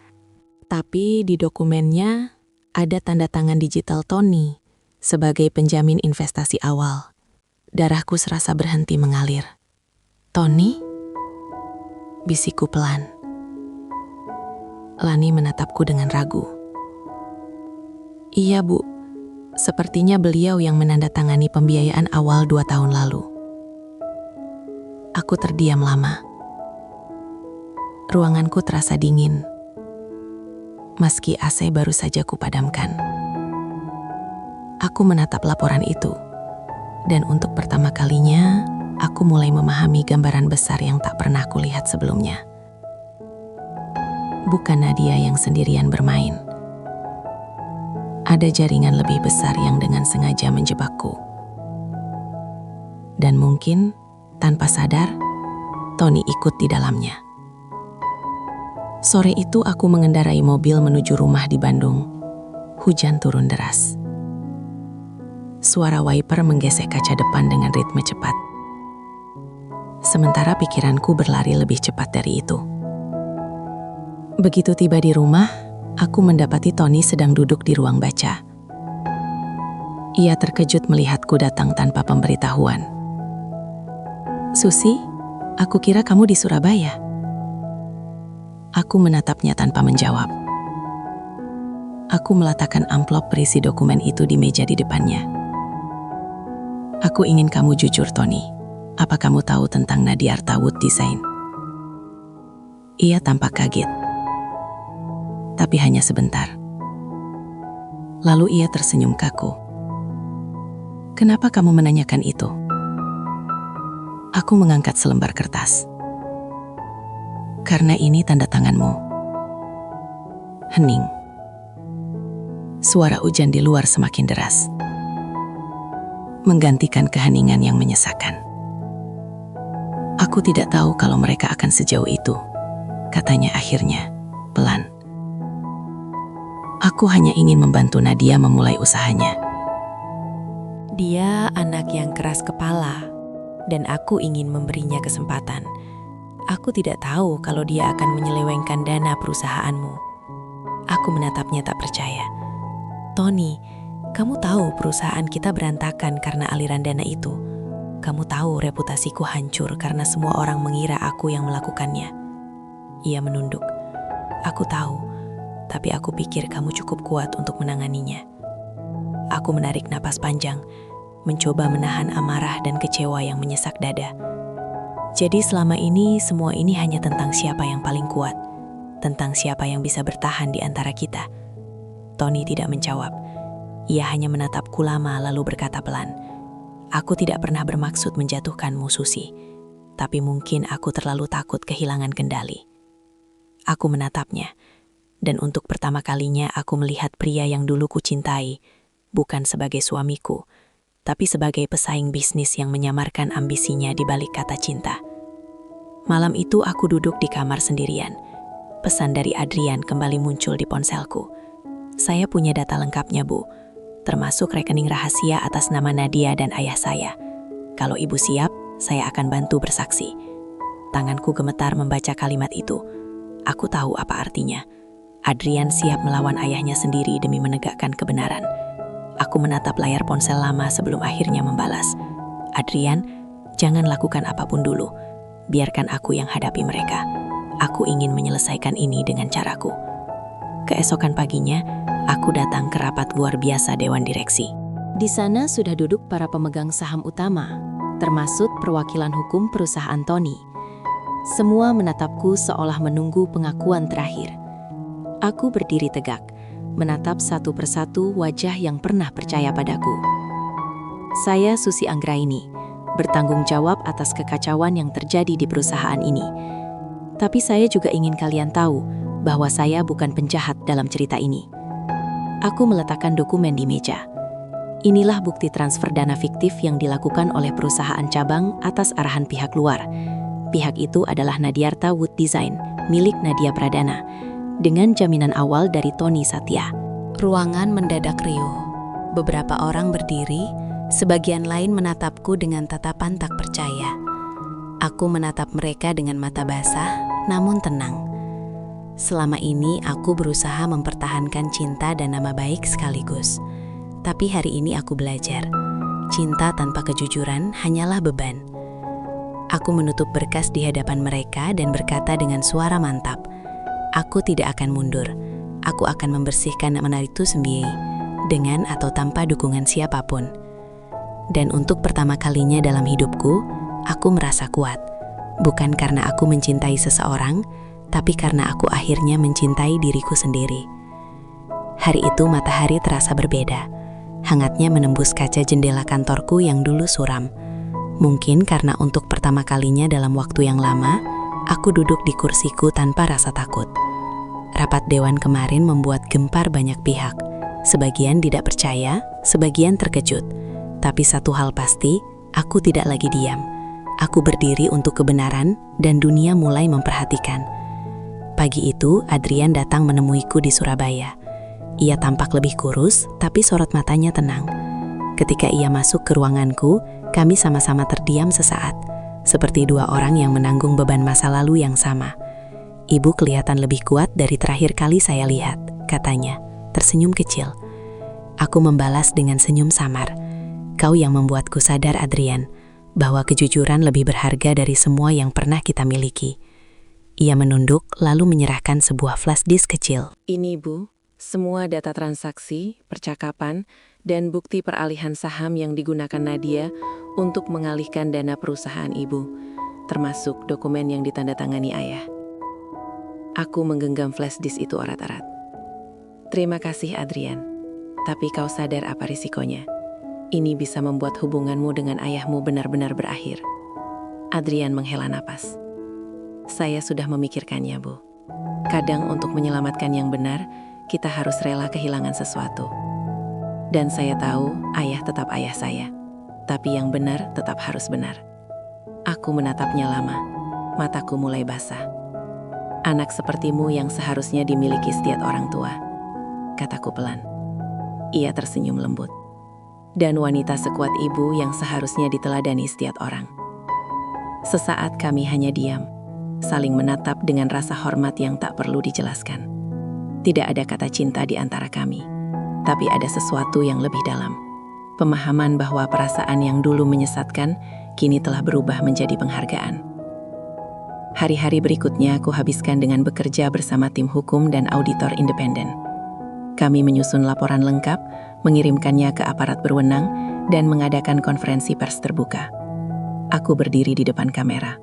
Tapi di dokumennya ada tanda tangan digital Tony sebagai penjamin investasi awal. Darahku serasa berhenti mengalir. Tony? Bisikku pelan. Lani menatapku dengan ragu. Iya, Bu. Sepertinya beliau yang menandatangani pembiayaan awal 2 tahun lalu. Aku terdiam lama. Ruanganku terasa dingin. Meski AC baru saja kupadamkan. Aku menatap laporan itu. Dan untuk pertama kalinya, aku mulai memahami gambaran besar yang tak pernah kulihat sebelumnya. Bukan Nadia yang sendirian bermain. Ada jaringan lebih besar yang dengan sengaja menjebakku. Dan mungkin, tanpa sadar, Tony ikut di dalamnya. Sore itu aku mengendarai mobil menuju rumah di Bandung. Hujan turun deras. Suara wiper menggesek kaca depan dengan ritme cepat. Sementara pikiranku berlari lebih cepat dari itu. Begitu tiba di rumah, aku mendapati Tony sedang duduk di ruang baca. Ia terkejut melihatku datang tanpa pemberitahuan. Susi, aku kira kamu di Surabaya. Aku menatapnya tanpa menjawab. Aku meletakkan amplop berisi dokumen itu di meja di depannya. Aku ingin kamu jujur, Tony. Apa kamu tahu tentang Nadiarta Wood Design? Ia tampak kaget. Tapi hanya sebentar. Lalu ia tersenyum kaku. Kenapa kamu menanyakan itu? Aku mengangkat selembar kertas. Karena ini tanda tanganmu. Hening. Suara hujan di luar semakin deras. Menggantikan keheningan yang menyesakan. Aku tidak tahu kalau mereka akan sejauh itu, katanya akhirnya, pelan. Aku hanya ingin membantu Nadia memulai usahanya. Dia anak yang keras kepala, dan aku ingin memberinya kesempatan. Aku tidak tahu kalau dia akan menyelewengkan dana perusahaanmu. Aku menatapnya tak percaya. Tony, kamu tahu perusahaan kita berantakan karena aliran dana itu. Kamu tahu reputasiku hancur karena semua orang mengira aku yang melakukannya. Ia menunduk. Aku tahu, tapi aku pikir kamu cukup kuat untuk menanganinya. Aku menarik napas panjang, mencoba menahan amarah dan kecewa yang menyesak dada. Jadi selama ini, semua ini hanya tentang siapa yang paling kuat, tentang siapa yang bisa bertahan di antara kita. Tony tidak menjawab. Ia hanya menatapku lama lalu berkata pelan, aku tidak pernah bermaksud menjatuhkanmu, Susi, tapi mungkin aku terlalu takut kehilangan kendali. Aku menatapnya, dan untuk pertama kalinya aku melihat pria yang dulu kucintai, bukan sebagai suamiku, tapi sebagai pesaing bisnis yang menyamarkan ambisinya di balik kata cinta. Malam itu aku duduk di kamar sendirian. Pesan dari Adrian kembali muncul di ponselku. Saya punya data lengkapnya, Bu, termasuk rekening rahasia atas nama Nadia dan ayah saya. Kalau Ibu siap, saya akan bantu bersaksi. Tanganku gemetar membaca kalimat itu. Aku tahu apa artinya. Adrian siap melawan ayahnya sendiri demi menegakkan kebenaran. Aku menatap layar ponsel lama sebelum akhirnya membalas. Adrian, jangan lakukan apapun dulu. Biarkan aku yang hadapi mereka. Aku ingin menyelesaikan ini dengan caraku. Keesokan paginya, aku datang ke rapat luar biasa Dewan Direksi. Di sana sudah duduk para pemegang saham utama, termasuk perwakilan hukum perusahaan Tony. Semua menatapku seolah menunggu pengakuan terakhir. Aku berdiri tegak, menatap satu persatu wajah yang pernah percaya padaku. Saya Susi Anggraini, bertanggung jawab atas kekacauan yang terjadi di perusahaan ini. Tapi saya juga ingin kalian tahu bahwa saya bukan penjahat dalam cerita ini. Aku meletakkan dokumen di meja. Inilah bukti transfer dana fiktif yang dilakukan oleh perusahaan cabang atas arahan pihak luar. Pihak itu adalah Nadiarta Wood Design, milik Nadia Pradana, dengan jaminan awal dari Tony Satya. Ruangan mendadak riuh. Beberapa orang berdiri, sebagian lain menatapku dengan tatapan tak percaya. Aku menatap mereka dengan mata basah, namun tenang. Selama ini aku berusaha mempertahankan cinta dan nama baik sekaligus. Tapi hari ini aku belajar, cinta tanpa kejujuran hanyalah beban. Aku menutup berkas di hadapan mereka dan berkata dengan suara mantap, aku tidak akan mundur. Aku akan membersihkan nama itu sendiri, dengan atau tanpa dukungan siapapun. Dan untuk pertama kalinya dalam hidupku, aku merasa kuat. Bukan karena aku mencintai seseorang, tapi karena aku akhirnya mencintai diriku sendiri. Hari itu matahari terasa berbeda. Hangatnya menembus kaca jendela kantorku yang dulu suram. Mungkin karena untuk pertama kalinya dalam waktu yang lama, aku duduk di kursiku tanpa rasa takut. Rapat dewan kemarin membuat gempar banyak pihak. Sebagian tidak percaya, sebagian terkejut. Tapi satu hal pasti, aku tidak lagi diam. Aku berdiri untuk kebenaran dan dunia mulai memperhatikan. Pagi itu, Adrian datang menemuiku di Surabaya. Ia tampak lebih kurus, tapi sorot matanya tenang. Ketika ia masuk ke ruanganku, kami sama-sama terdiam sesaat, seperti dua orang yang menanggung beban masa lalu yang sama. Ibu kelihatan lebih kuat dari terakhir kali saya lihat, katanya, tersenyum kecil. Aku membalas dengan senyum samar. Kau yang membuatku sadar, Adrian, bahwa kejujuran lebih berharga dari semua yang pernah kita miliki. Ia menunduk lalu menyerahkan sebuah flash disk kecil. Ini, Bu. Semua data transaksi, percakapan, dan bukti peralihan saham yang digunakan Nadia untuk mengalihkan dana perusahaan Ibu, termasuk dokumen yang ditandatangani Ayah. Aku menggenggam flash disk itu erat-erat. Terima kasih, Adrian. Tapi kau sadar apa risikonya? Ini bisa membuat hubunganmu dengan ayahmu benar-benar berakhir. Adrian menghela napas. Saya sudah memikirkannya, Bu. Kadang untuk menyelamatkan yang benar, kita harus rela kehilangan sesuatu. Dan saya tahu ayah tetap ayah saya, tapi yang benar tetap harus benar. Aku menatapnya lama, mataku mulai basah. Anak sepertimu yang seharusnya dimiliki setiap orang tua, kataku pelan. Ia tersenyum lembut. Dan wanita sekuat ibu yang seharusnya diteladani setiap orang. Sesaat kami hanya diam, saling menatap dengan rasa hormat yang tak perlu dijelaskan. Tidak ada kata cinta di antara kami, tapi ada sesuatu yang lebih dalam. Pemahaman bahwa perasaan yang dulu menyesatkan, kini telah berubah menjadi penghargaan. Hari-hari berikutnya aku habiskan dengan bekerja bersama tim hukum dan auditor independen. Kami menyusun laporan lengkap, mengirimkannya ke aparat berwenang, dan mengadakan konferensi pers terbuka. Aku berdiri di depan kamera,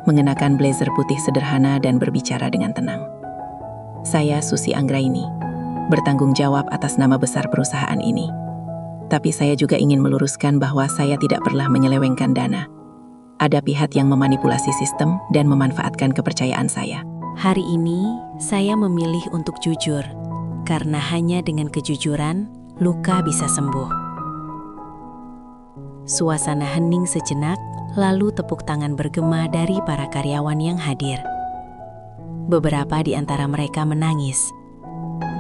mengenakan blazer putih sederhana dan berbicara dengan tenang. Saya Susi Anggraini, bertanggung jawab atas nama besar perusahaan ini. Tapi saya juga ingin meluruskan bahwa saya tidak pernah menyelewengkan dana. Ada pihak yang memanipulasi sistem dan memanfaatkan kepercayaan saya. Hari ini, saya memilih untuk jujur, karena hanya dengan kejujuran, luka bisa sembuh. Suasana hening sejenak, lalu tepuk tangan bergema dari para karyawan yang hadir. Beberapa di antara mereka menangis,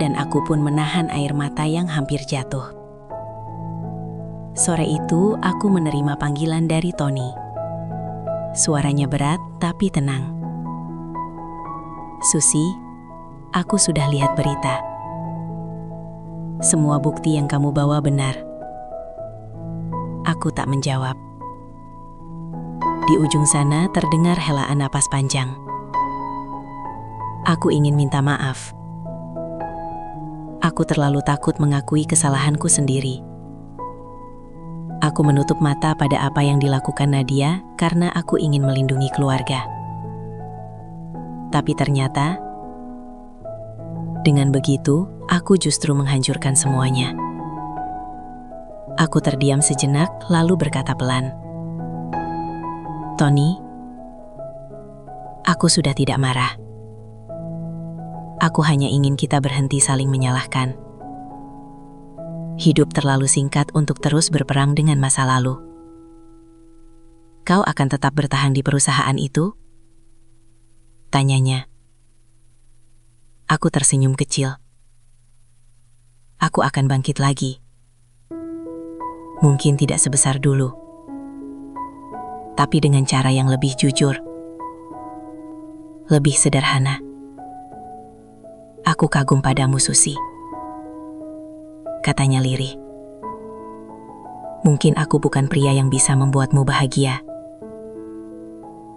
dan aku pun menahan air mata yang hampir jatuh. Sore itu, aku menerima panggilan dari Tony. Suaranya berat tapi tenang. Susi, aku sudah lihat berita. Semua bukti yang kamu bawa benar. Aku tak menjawab. Di ujung sana terdengar helaan napas panjang. Aku ingin minta maaf. Aku terlalu takut mengakui kesalahanku sendiri. Aku menutup mata pada apa yang dilakukan Nadia karena aku ingin melindungi keluarga. Tapi ternyata, dengan begitu, aku justru menghancurkan semuanya. Aku terdiam sejenak lalu berkata pelan, "Tony, aku sudah tidak marah. Aku hanya ingin kita berhenti saling menyalahkan. Hidup terlalu singkat untuk terus berperang dengan masa lalu. Kau akan tetap bertahan di perusahaan itu?" tanyanya. Aku tersenyum kecil. Aku akan bangkit lagi. Mungkin tidak sebesar dulu, tapi dengan cara yang lebih jujur, lebih sederhana. "Aku kagum padamu, Susi," katanya lirih. "Mungkin aku bukan pria yang bisa membuatmu bahagia,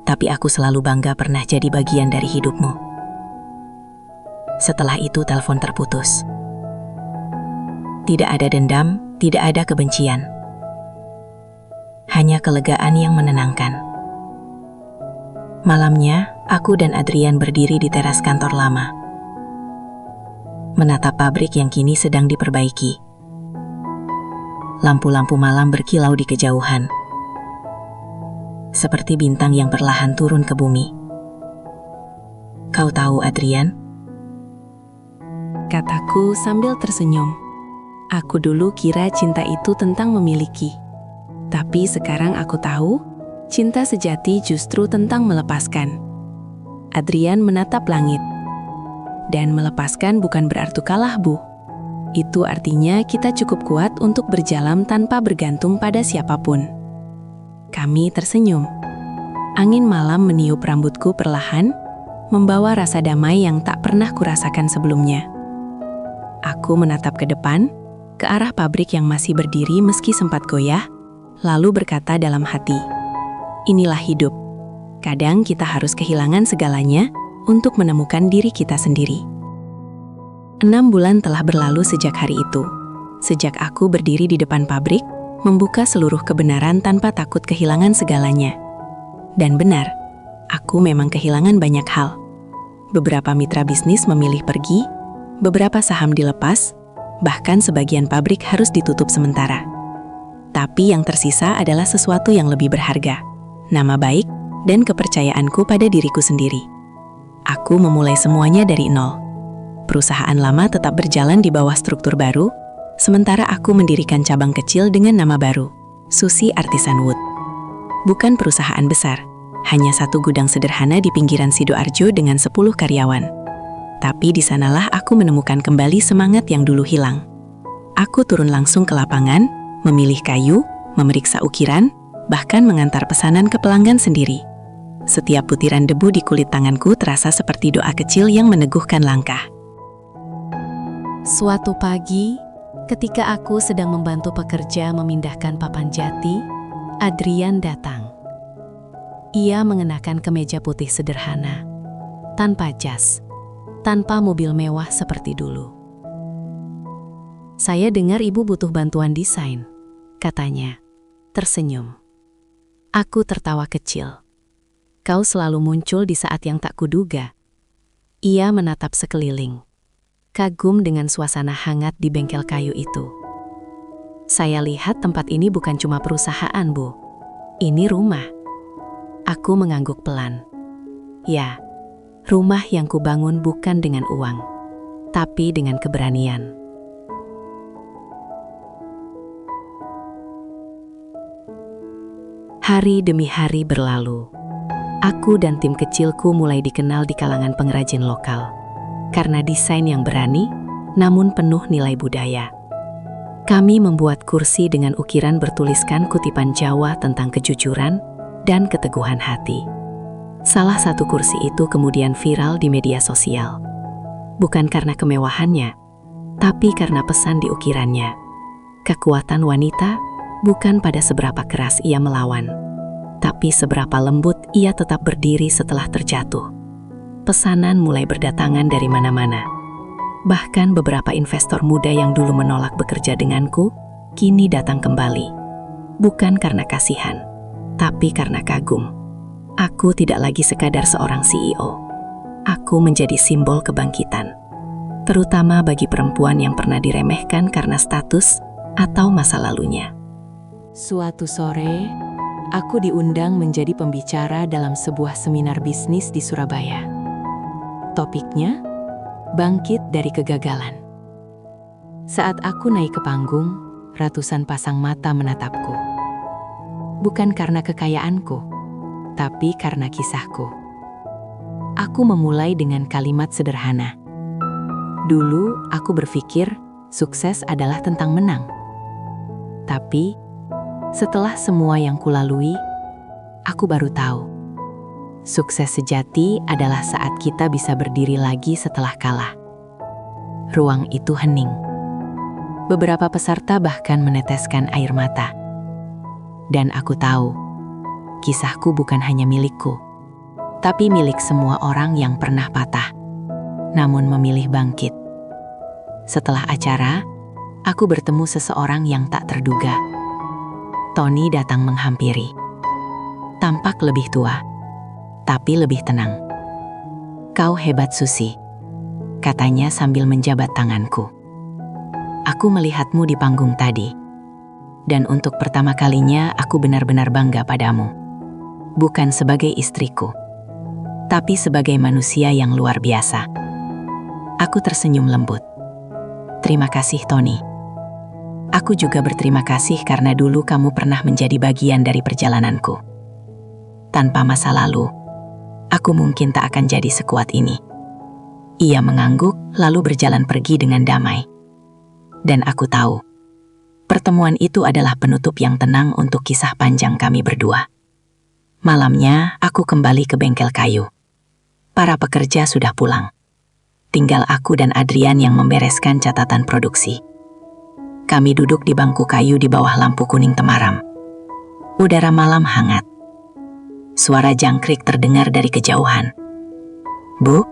tapi aku selalu bangga pernah jadi bagian dari hidupmu." Setelah itu telepon terputus. Tidak ada dendam, tidak ada kebencian. Hanya kelegaan yang menenangkan. Malamnya, aku dan Adrian berdiri di teras kantor lama, menatap pabrik yang kini sedang diperbaiki. Lampu-lampu malam berkilau di kejauhan, seperti bintang yang perlahan turun ke bumi. "Kau tahu, Adrian?" Kataku sambil tersenyum. Aku dulu kira cinta itu tentang memiliki. Tapi sekarang aku tahu, cinta sejati justru tentang melepaskan. Adrian menatap langit. Dan melepaskan bukan berarti kalah, Bu. Itu artinya kita cukup kuat untuk berjalan tanpa bergantung pada siapapun. Kami tersenyum. Angin malam meniup rambutku perlahan, membawa rasa damai yang tak pernah kurasakan sebelumnya. Aku menatap ke depan, ke arah pabrik yang masih berdiri meski sempat goyah, lalu berkata dalam hati, "Inilah hidup. Kadang kita harus kehilangan segalanya untuk menemukan diri kita sendiri." 6 bulan telah berlalu sejak hari itu. Sejak aku berdiri di depan pabrik, membuka seluruh kebenaran tanpa takut kehilangan segalanya. Dan benar, aku memang kehilangan banyak hal. Beberapa mitra bisnis memilih pergi, beberapa saham dilepas, bahkan sebagian pabrik harus ditutup sementara. Tapi yang tersisa adalah sesuatu yang lebih berharga, nama baik dan kepercayaanku pada diriku sendiri. Aku memulai semuanya dari nol. Perusahaan lama tetap berjalan di bawah struktur baru, sementara aku mendirikan cabang kecil dengan nama baru, Susi Artisan Wood. Bukan perusahaan besar, hanya satu gudang sederhana di pinggiran Sidoarjo dengan 10 karyawan. Tapi di sanalah aku menemukan kembali semangat yang dulu hilang. Aku turun langsung ke lapangan, memilih kayu, memeriksa ukiran, bahkan mengantar pesanan ke pelanggan sendiri. Setiap butiran debu di kulit tanganku terasa seperti doa kecil yang meneguhkan langkah. Suatu pagi, ketika aku sedang membantu pekerja memindahkan papan jati, Adrian datang. Ia mengenakan kemeja putih sederhana, tanpa jas, tanpa mobil mewah seperti dulu. "Saya dengar ibu butuh bantuan desain," katanya, tersenyum. Aku tertawa kecil. "Kau selalu muncul di saat yang tak kuduga." Ia menatap sekeliling, kagum dengan suasana hangat di bengkel kayu itu. "Saya lihat tempat ini bukan cuma perusahaan, Bu. Ini rumah." Aku mengangguk pelan. "Ya, rumah yang kubangun bukan dengan uang, tapi dengan keberanian." Hari demi hari berlalu. Aku dan tim kecilku mulai dikenal di kalangan pengrajin lokal. Karena desain yang berani, namun penuh nilai budaya. Kami membuat kursi dengan ukiran bertuliskan kutipan Jawa tentang kejujuran dan keteguhan hati. Salah satu kursi itu kemudian viral di media sosial. Bukan karena kemewahannya, tapi karena pesan di ukirannya. Kekuatan wanita bukan pada seberapa keras ia melawan, Tapi seberapa lembut ia tetap berdiri setelah terjatuh. Pesanan mulai berdatangan dari mana-mana. Bahkan beberapa investor muda yang dulu menolak bekerja denganku, kini datang kembali. Bukan karena kasihan, tapi karena kagum. Aku tidak lagi sekadar seorang CEO. Aku menjadi simbol kebangkitan. Terutama bagi perempuan yang pernah diremehkan karena status atau masa lalunya. Suatu sore, aku diundang menjadi pembicara dalam sebuah seminar bisnis di Surabaya. Topiknya, bangkit dari kegagalan. Saat aku naik ke panggung, ratusan pasang mata menatapku. Bukan karena kekayaanku, tapi karena kisahku. Aku memulai dengan kalimat sederhana. Dulu aku berpikir sukses adalah tentang menang. Tapi setelah semua yang kulalui, aku baru tahu. Sukses sejati adalah saat kita bisa berdiri lagi setelah kalah. Ruang itu hening. Beberapa peserta bahkan meneteskan air mata. Dan aku tahu, kisahku bukan hanya milikku, tapi milik semua orang yang pernah patah, namun memilih bangkit. Setelah acara, aku bertemu seseorang yang tak terduga. Tony datang menghampiri. Tampak lebih tua, tapi lebih tenang. "Kau hebat, Susi," katanya sambil menjabat tanganku. "Aku melihatmu di panggung tadi. Dan untuk pertama kalinya aku benar-benar bangga padamu. Bukan sebagai istriku, tapi sebagai manusia yang luar biasa." Aku tersenyum lembut. "Terima kasih, Tony. Aku juga berterima kasih karena dulu kamu pernah menjadi bagian dari perjalananku. Tanpa masa lalu, aku mungkin tak akan jadi sekuat ini." Ia mengangguk lalu berjalan pergi dengan damai. Dan aku tahu, pertemuan itu adalah penutup yang tenang untuk kisah panjang kami berdua. Malamnya, aku kembali ke bengkel kayu. Para pekerja sudah pulang. Tinggal aku dan Adrian yang membereskan catatan produksi. Kami duduk di bangku kayu di bawah lampu kuning temaram. Udara malam hangat. Suara jangkrik terdengar dari kejauhan. "Bu,"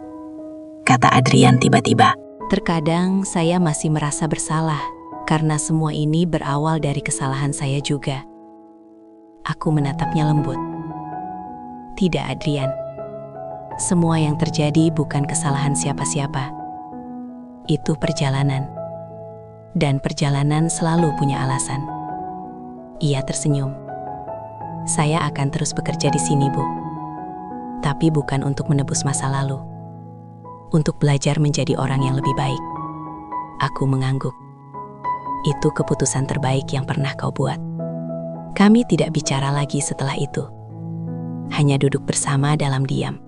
kata Adrian tiba-tiba. Terkadang saya masih merasa bersalah karena semua ini berawal dari kesalahan saya juga. Aku menatapnya lembut. "Tidak, Adrian. Semua yang terjadi bukan kesalahan siapa-siapa. Itu perjalanan. Dan perjalanan selalu punya alasan." Ia tersenyum. "Saya akan terus bekerja di sini, Bu. Tapi bukan untuk menebus masa lalu. Untuk belajar menjadi orang yang lebih baik." Aku mengangguk. "Itu keputusan terbaik yang pernah kau buat." Kami tidak bicara lagi setelah itu. Hanya duduk bersama dalam diam.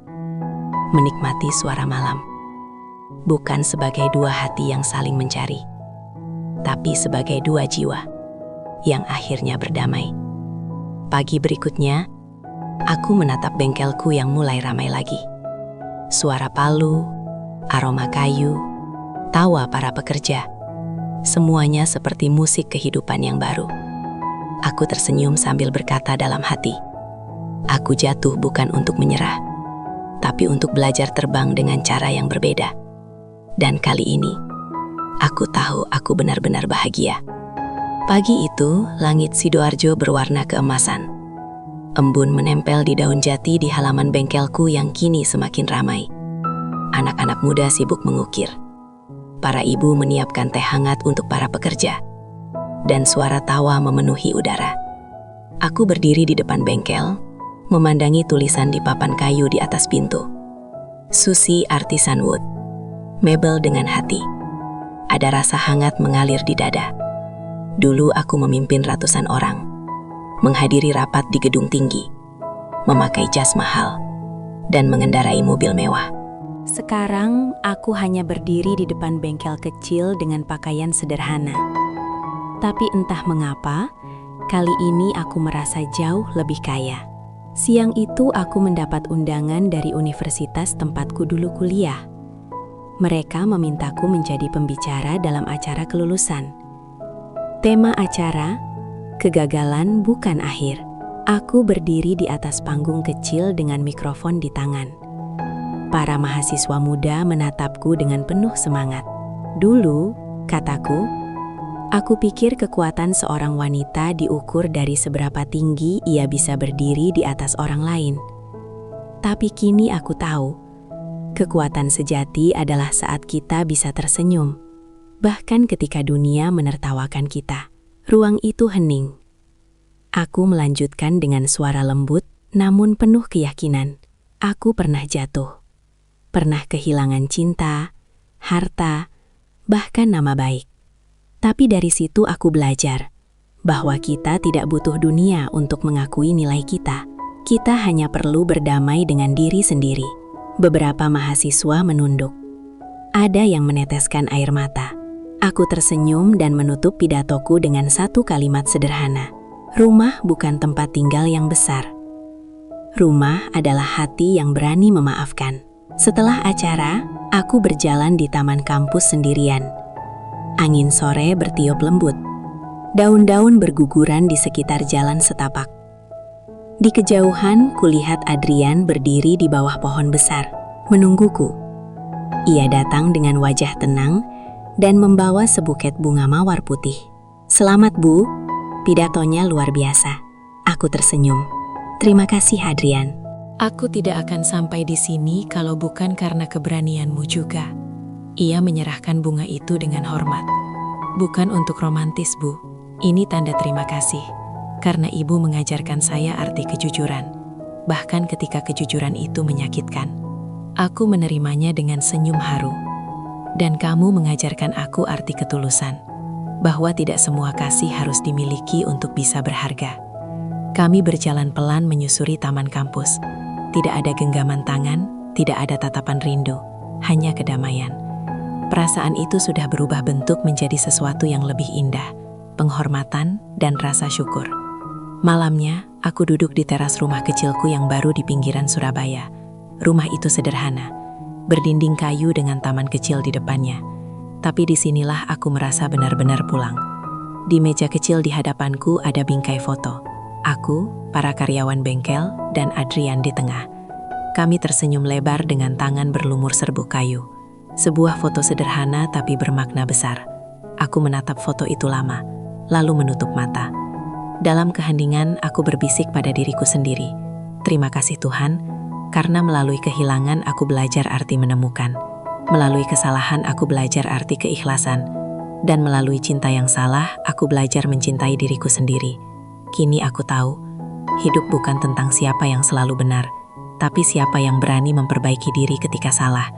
Menikmati suara malam. Bukan sebagai dua hati yang saling mencari, tapi sebagai dua jiwa yang akhirnya berdamai. Pagi berikutnya, aku menatap bengkelku yang mulai ramai lagi. Suara palu, aroma kayu, tawa para pekerja. Semuanya seperti musik kehidupan yang baru. Aku tersenyum sambil berkata dalam hati, aku jatuh bukan untuk menyerah, tapi untuk belajar terbang dengan cara yang berbeda. Dan kali ini, aku tahu aku benar-benar bahagia. Pagi itu, langit Sidoarjo berwarna keemasan. Embun menempel di daun jati di halaman bengkelku yang kini semakin ramai. Anak-anak muda sibuk mengukir. Para ibu menyiapkan teh hangat untuk para pekerja. Dan suara tawa memenuhi udara. Aku berdiri di depan bengkel, memandangi tulisan di papan kayu di atas pintu. Susi Artisan Wood. Mebel dengan hati. Ada rasa hangat mengalir di dada. Dulu aku memimpin ratusan orang, menghadiri rapat di gedung tinggi, memakai jas mahal, dan mengendarai mobil mewah. Sekarang aku hanya berdiri di depan bengkel kecil dengan pakaian sederhana. Tapi entah mengapa, kali ini aku merasa jauh lebih kaya. Siang itu aku mendapat undangan dari universitas tempatku dulu kuliah. Mereka memintaku menjadi pembicara dalam acara kelulusan. Tema acara, kegagalan bukan akhir, Aku berdiri di atas panggung kecil dengan mikrofon di tangan. Para mahasiswa muda menatapku dengan penuh semangat. Dulu, kataku, aku pikir kekuatan seorang wanita diukur dari seberapa tinggi ia bisa berdiri di atas orang lain. Tapi kini aku tahu, kekuatan sejati adalah saat kita bisa tersenyum. Bahkan ketika dunia menertawakan kita, ruang itu hening. Aku melanjutkan dengan suara lembut, namun penuh keyakinan. Aku pernah jatuh. Pernah kehilangan cinta, harta, bahkan nama baik. Tapi dari situ aku belajar bahwa kita tidak butuh dunia untuk mengakui nilai kita. Kita hanya perlu berdamai dengan diri sendiri. Beberapa mahasiswa menunduk. Ada yang meneteskan air mata. Aku tersenyum dan menutup pidatoku dengan satu kalimat sederhana. Rumah bukan tempat tinggal yang besar. Rumah adalah hati yang berani memaafkan. Setelah acara, aku berjalan di taman kampus sendirian. Angin sore bertiup lembut. Daun-daun berguguran di sekitar jalan setapak. Di kejauhan, kulihat Adrian berdiri di bawah pohon besar, menungguku. Ia datang dengan wajah tenang dan membawa sebuket bunga mawar putih. "Selamat, Bu." Pidatonya luar biasa. Aku tersenyum. "Terima kasih, Adrian." Aku tidak akan sampai di sini kalau bukan karena keberanianmu juga. Ia menyerahkan bunga itu dengan hormat. Bukan untuk romantis, Bu. Ini tanda terima kasih. Karena ibu mengajarkan saya arti kejujuran. Bahkan ketika kejujuran itu menyakitkan. Aku menerimanya dengan senyum haru. Dan kamu mengajarkan aku arti ketulusan. Bahwa tidak semua kasih harus dimiliki untuk bisa berharga. Kami berjalan pelan menyusuri taman kampus. Tidak ada genggaman tangan, tidak ada tatapan rindu, hanya kedamaian. Perasaan itu sudah berubah bentuk menjadi sesuatu yang lebih indah, penghormatan dan rasa syukur. Malamnya, aku duduk di teras rumah kecilku yang baru di pinggiran Surabaya. Rumah itu sederhana, berdinding kayu dengan taman kecil di depannya. Tapi disinilah aku merasa benar-benar pulang. Di meja kecil di hadapanku ada bingkai foto. Aku, para karyawan bengkel, dan Adrian di tengah. Kami tersenyum lebar dengan tangan berlumur serbuk kayu. Sebuah foto sederhana tapi bermakna besar. Aku menatap foto itu lama, lalu menutup mata. Dalam keheningan, aku berbisik pada diriku sendiri. Terima kasih Tuhan, karena melalui kehilangan aku belajar arti menemukan. Melalui kesalahan aku belajar arti keikhlasan. Dan melalui cinta yang salah, aku belajar mencintai diriku sendiri. Kini aku tahu, hidup bukan tentang siapa yang selalu benar, tapi siapa yang berani memperbaiki diri ketika salah.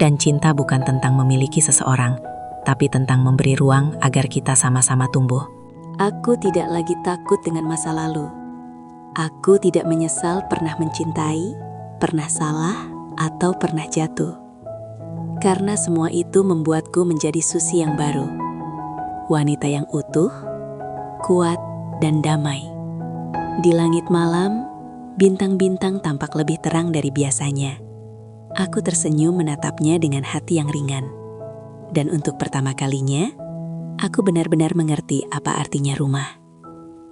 Dan cinta bukan tentang memiliki seseorang, tapi tentang memberi ruang agar kita sama-sama tumbuh. Aku tidak lagi takut dengan masa lalu. Aku tidak menyesal pernah mencintai, pernah salah, atau pernah jatuh. Karena semua itu membuatku menjadi Susi yang baru. Wanita yang utuh, kuat, dan damai. Di langit malam, bintang-bintang tampak lebih terang dari biasanya. Aku tersenyum menatapnya dengan hati yang ringan. Dan untuk pertama kalinya, aku benar-benar mengerti apa artinya rumah.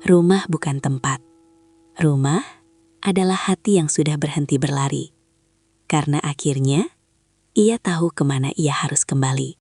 Rumah bukan tempat. Rumah adalah hati yang sudah berhenti berlari. Karena akhirnya, ia tahu kemana ia harus kembali.